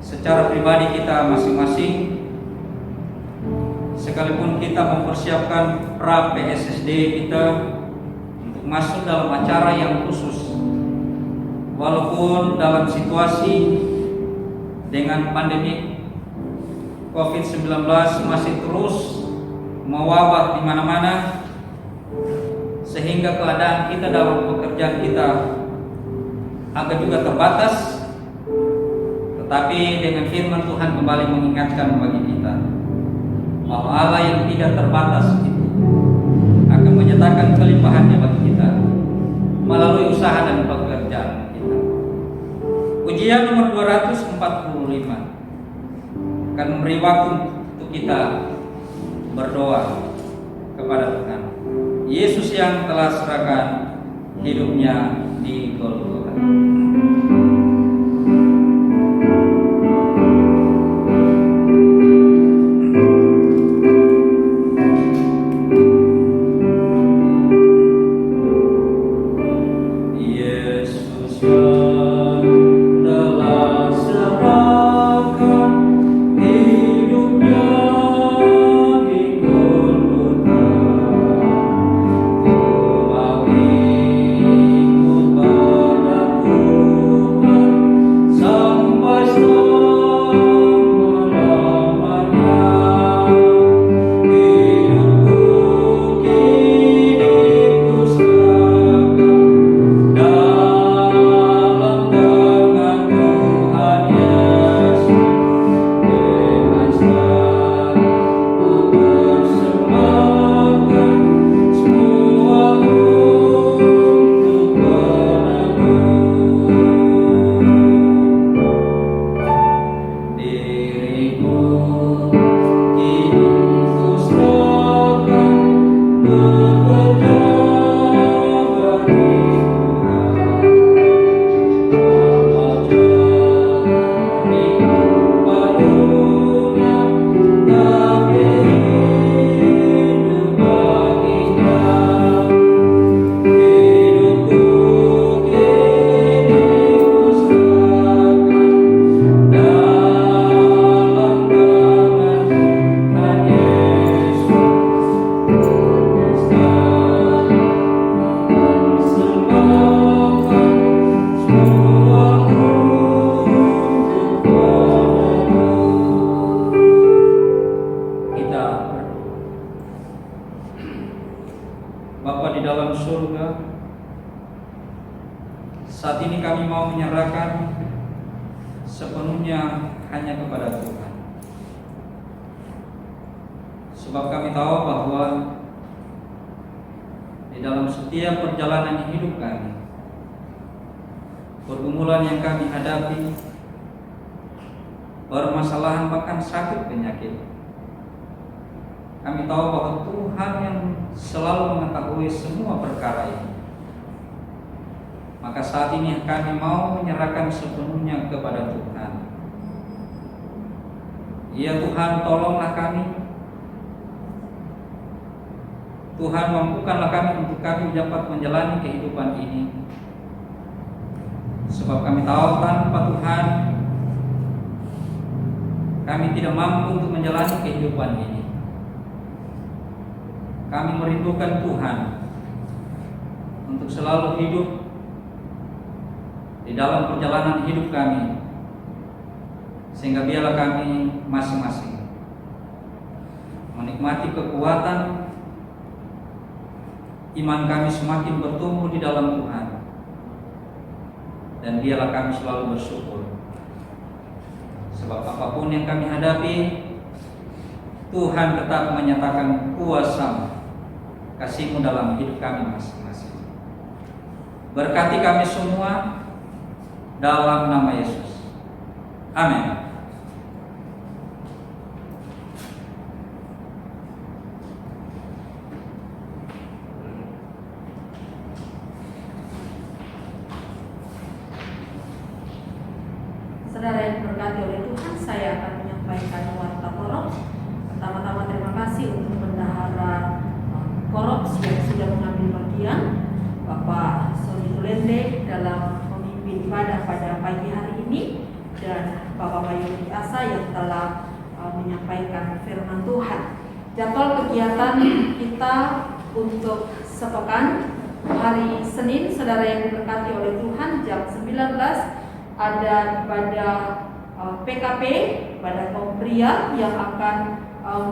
secara pribadi kita masing-masing. Sekalipun kita mempersiapkan pra PSSD kita untuk masuk dalam acara yang khusus, walaupun dalam situasi dengan pandemi COVID-19 masih terus mewabah di mana-mana, sehingga keadaan kita dalam pekerjaan kita agak juga terbatas. Tetapi dengan firman Tuhan kembali mengingatkan bagi kita bahwa Allah yang tidak terbatas itu akan menyatakan kelimpahannya bagi kita melalui usaha dan pekerjaan kita. Ujian nomor 245 akan memberi waktu untuk kita berdoa kepada Tuhan Yesus yang telah serahkan hidupnya di Golgota. Pada dalam surga, saat ini kami mau menyerahkan sepenuhnya hanya kepada Tuhan. Sebab kami tahu bahwa di dalam setiap perjalanan hidup kami, pergumulan yang kami hadapi, permasalahan bahkan sakit penyakit, kami tahu bahwa Tuhan yang selalu mengetahui semua perkara ini. Maka saat ini kami mau menyerahkan sepenuhnya kepada Tuhan. Ya Tuhan, tolonglah kami. Tuhan, mampukanlah kami untuk kami dapat menjalani kehidupan ini. Sebab kami tahu tanpa Tuhan kami tidak mampu untuk menjalani kehidupan ini. Kami merindukan Tuhan untuk selalu hidup di dalam perjalanan hidup kami, sehingga biarlah kami masing-masing menikmati kekuatan iman kami semakin bertumbuh di dalam Tuhan, dan biarlah kami selalu bersyukur. Sebab apapun yang kami hadapi, Tuhan tetap menyatakan kuasa kasih-Mu dalam hidup kami masing-masing. Berkati kami semua dalam nama Yesus. Amin. Saudara yang diberkati oleh Tuhan, saya akan menyampaikan warta Korop. Pertama-tama terima kasih untuk bendahara Korop yang sudah mengambil bagian, Bapak Soni Tulende dalam memimpin ibadah pada pagi hari ini, dan Bapak Bayu Asa yang telah menyampaikan firman Tuhan. Jadwal kegiatan kita untuk sepekan hari Senin, saudara yang diberkati oleh Tuhan, jam 19 ada ibadah PKP, ibadah kaum pria, yang akan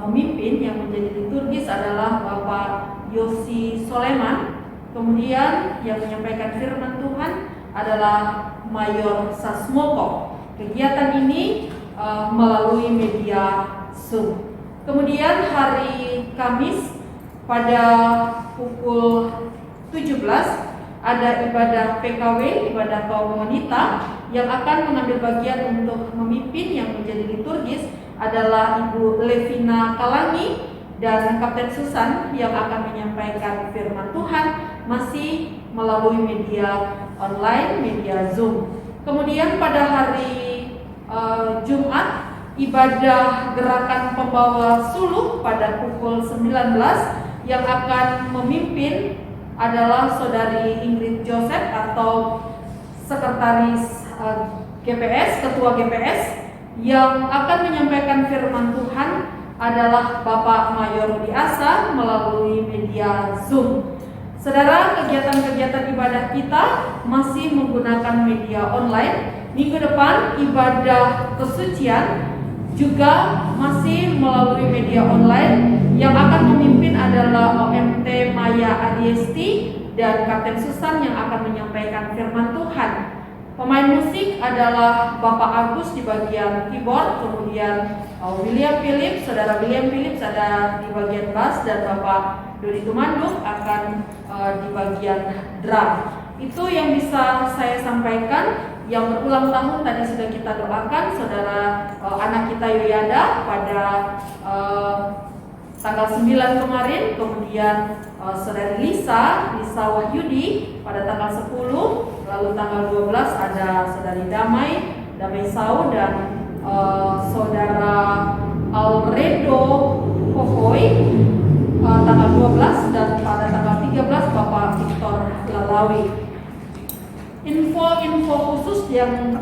memimpin, yang menjadi liturgis adalah Bapak Yosi Soleman. Kemudian yang menyampaikan firman Tuhan adalah Mayor Sasmoko. Kegiatan ini melalui media Zoom. Kemudian hari Kamis pada pukul 17 ada ibadah PKW, ibadah kaum wanita, yang akan mengambil bagian untuk memimpin, yang menjadi liturgis adalah Ibu Levina Kalangi dan Kapten Susan, yang akan menyampaikan firman Tuhan masih melalui media online, media Zoom. Kemudian pada hari Jumat, ibadah gerakan pembawa suluh pada pukul 19, yang akan memimpin adalah Saudari Ingrid Joseph atau Sekretaris GPS, Ketua GPS, yang akan menyampaikan firman Tuhan adalah Bapak Mayor Rudi Asa melalui media Zoom. Saudara, kegiatan-kegiatan ibadah kita masih menggunakan media online. Minggu depan ibadah kesucian juga masih melalui media online. Yang akan memimpin adalah OMT Maya Adiesti dan Kapten Susan yang akan menyampaikan firman Tuhan. Pemain musik adalah Bapak Agus di bagian keyboard, kemudian William Phillips, Saudara William Phillips ada di bagian bass, dan Bapak Dodi Tumanduk akan di bagian drum. Itu yang bisa saya sampaikan. Yang berulang tahun tadi sudah kita doakan, Saudara anak kita Yoyada pada tanggal 9 kemarin, kemudian Saudari Lisa Wahyudi pada tanggal 10, lalu tanggal 12 ada Saudari Damai Sau dan Saudara Alredo Hohoy tanggal 12, dan pada tanggal 13 Bapak Victor Lalawi. Info khusus yang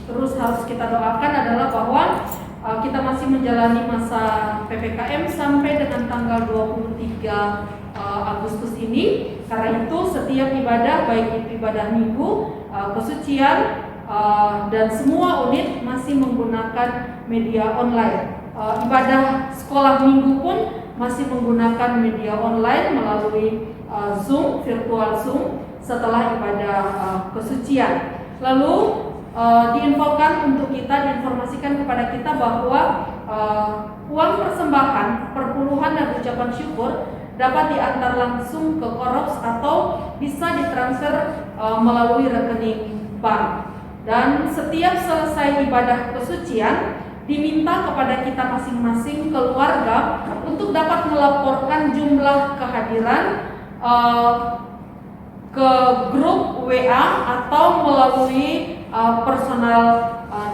terus harus kita doakan adalah bahwa kita masih menjalani masa PPKM sampai dengan tanggal 23 Agustus ini. Karena itu setiap ibadah, baik itu ibadah minggu, kesucian, dan semua unit masih menggunakan media online. Ibadah sekolah minggu pun masih menggunakan media online melalui virtual Zoom setelah ibadah kesucian. Lalu diinfokan untuk kita, diinformasikan kepada kita bahwa uang persembahan, perpuluhan dan ucapan syukur dapat diantar langsung ke Korops atau bisa ditransfer melalui rekening bank. Dan setiap selesai ibadah kesucian diminta kepada kita masing-masing keluarga untuk dapat melaporkan jumlah kehadiran ke grup WA atau melalui personal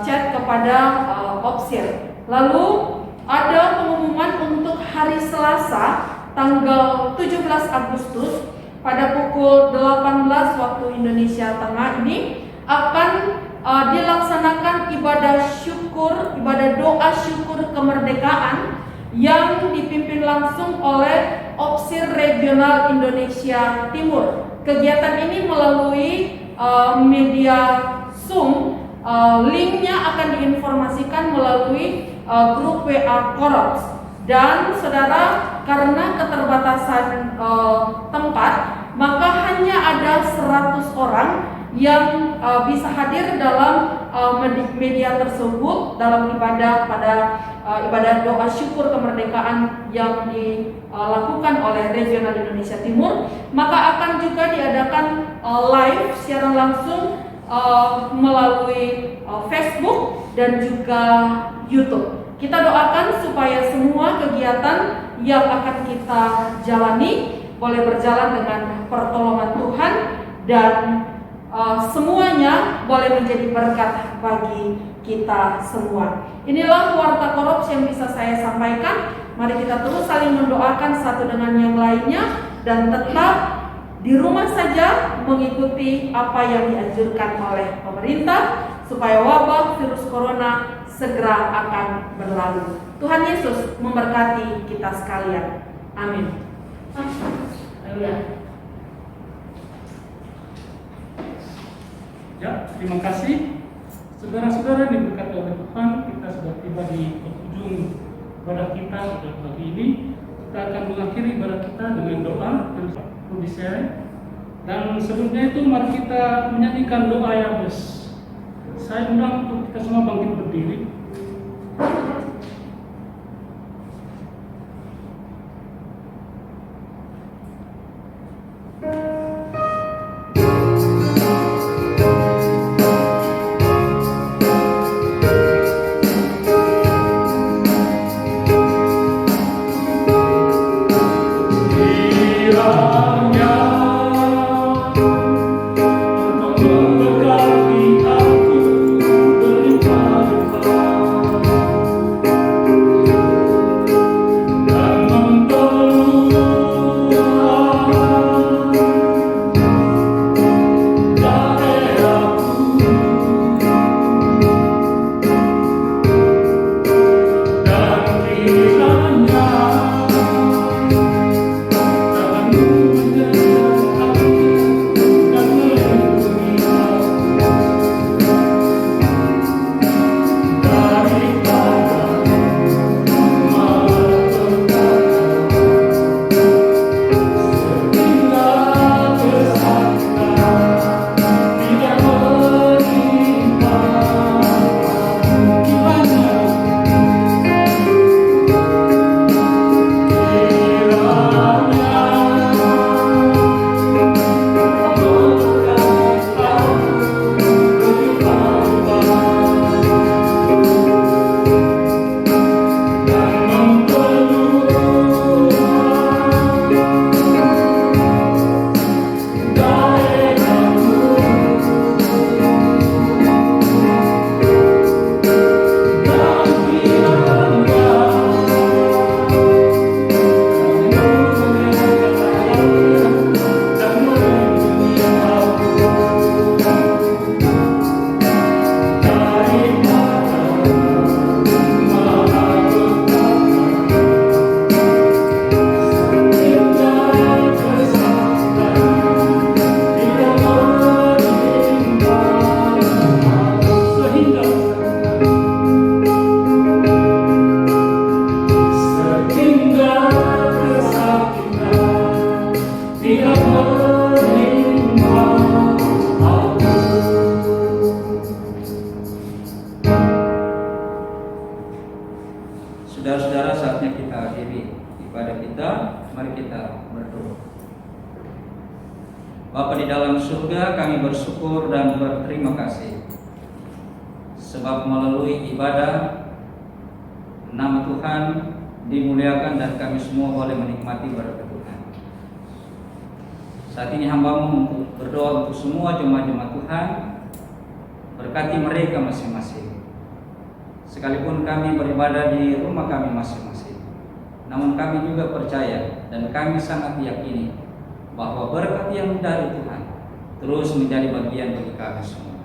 chat kepada Opsir. Lalu ada pengumuman untuk hari Selasa tanggal 17 Agustus pada pukul 18 waktu Indonesia Tengah ini akan dilaksanakan ibadah syukur, ibadah doa syukur kemerdekaan yang dipimpin langsung oleh Opsir Regional Indonesia Timur. Kegiatan ini melalui media Zoom, linknya akan diinformasikan melalui grup WA Korops. Dan saudara, karena keterbatasan tempat, maka hanya ada 100 orang yang bisa hadir dalam media tersebut dalam ibadah pada ibadah doa syukur kemerdekaan yang dilakukan oleh Regional Indonesia Timur. Maka akan juga diadakan live siaran langsung melalui Facebook dan juga YouTube. Kita doakan supaya semua kegiatan yang akan kita jalani boleh berjalan dengan pertolongan Tuhan dan semuanya boleh menjadi berkat bagi kita semua. Inilah Warta Korops yang bisa saya sampaikan. Mari kita terus saling mendoakan satu dengan yang lainnya dan tetap di rumah saja mengikuti apa yang dianjurkan oleh pemerintah supaya wabah virus corona segera akan berlalu. Tuhan Yesus memberkati kita sekalian. Amin. Ya, terima kasih. Saudara-saudara diberkati oleh Tuhan, kita sudah tiba di ujung ibadah kita pada pagi ini. Kita akan mengakhiri ibadah kita dengan doa yang perlu di-share. Dan sebelumnya itu mari kita menyanyikan doa Yabes. Saya undang untuk kita semua bangkit berdiri. Memberkati aku berlimpah-limpah. Sudah saatnya kita akhiri ibadah kita. Mari kita berdoa. Bapa di dalam surga, kami bersyukur dan berterima kasih sebab melalui ibadah nama Tuhan dimuliakan dan kami semua boleh menikmati berkat Tuhan. Saat ini hamba-Mu untuk berdoa untuk semua jemaat-jemaat Tuhan, berkati mereka masing-masing. Sekalipun kami beribadah di rumah kami masing-masing, namun kami juga percaya dan kami sangat yakini bahwa berkat yang dari Tuhan terus menjadi bagian bagi kami semua.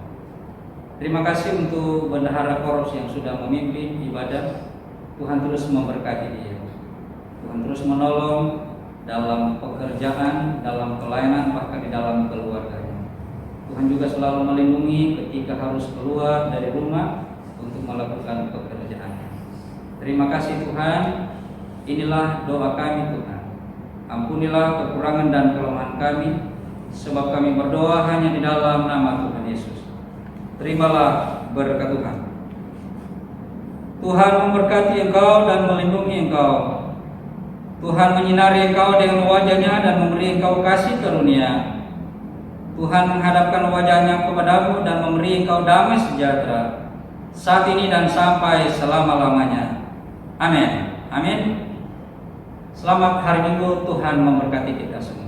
Terima kasih untuk Bendahara Koros yang sudah memimpin ibadah. Tuhan terus memberkati dia. Tuhan terus menolong dalam pekerjaan, dalam pelayanan, bahkan di dalam keluarganya. Tuhan juga selalu melindungi ketika harus keluar dari rumah untuk melakukan pekerjaannya. Terima kasih Tuhan. Inilah doa kami Tuhan. Ampunilah kekurangan dan kelemahan kami, sebab kami berdoa hanya di dalam nama Tuhan Yesus. Terimalah berkat Tuhan. Tuhan memberkati engkau dan melindungi engkau. Tuhan menyinari engkau dengan wajah-Nya dan memberi engkau kasih karunia. Tuhan menghadapkan wajah-Nya kepadamu dan memberi engkau damai sejahtera saat ini dan sampai selama-lamanya. Amin. Amin. Selamat hari Minggu. Tuhan memberkati kita semua.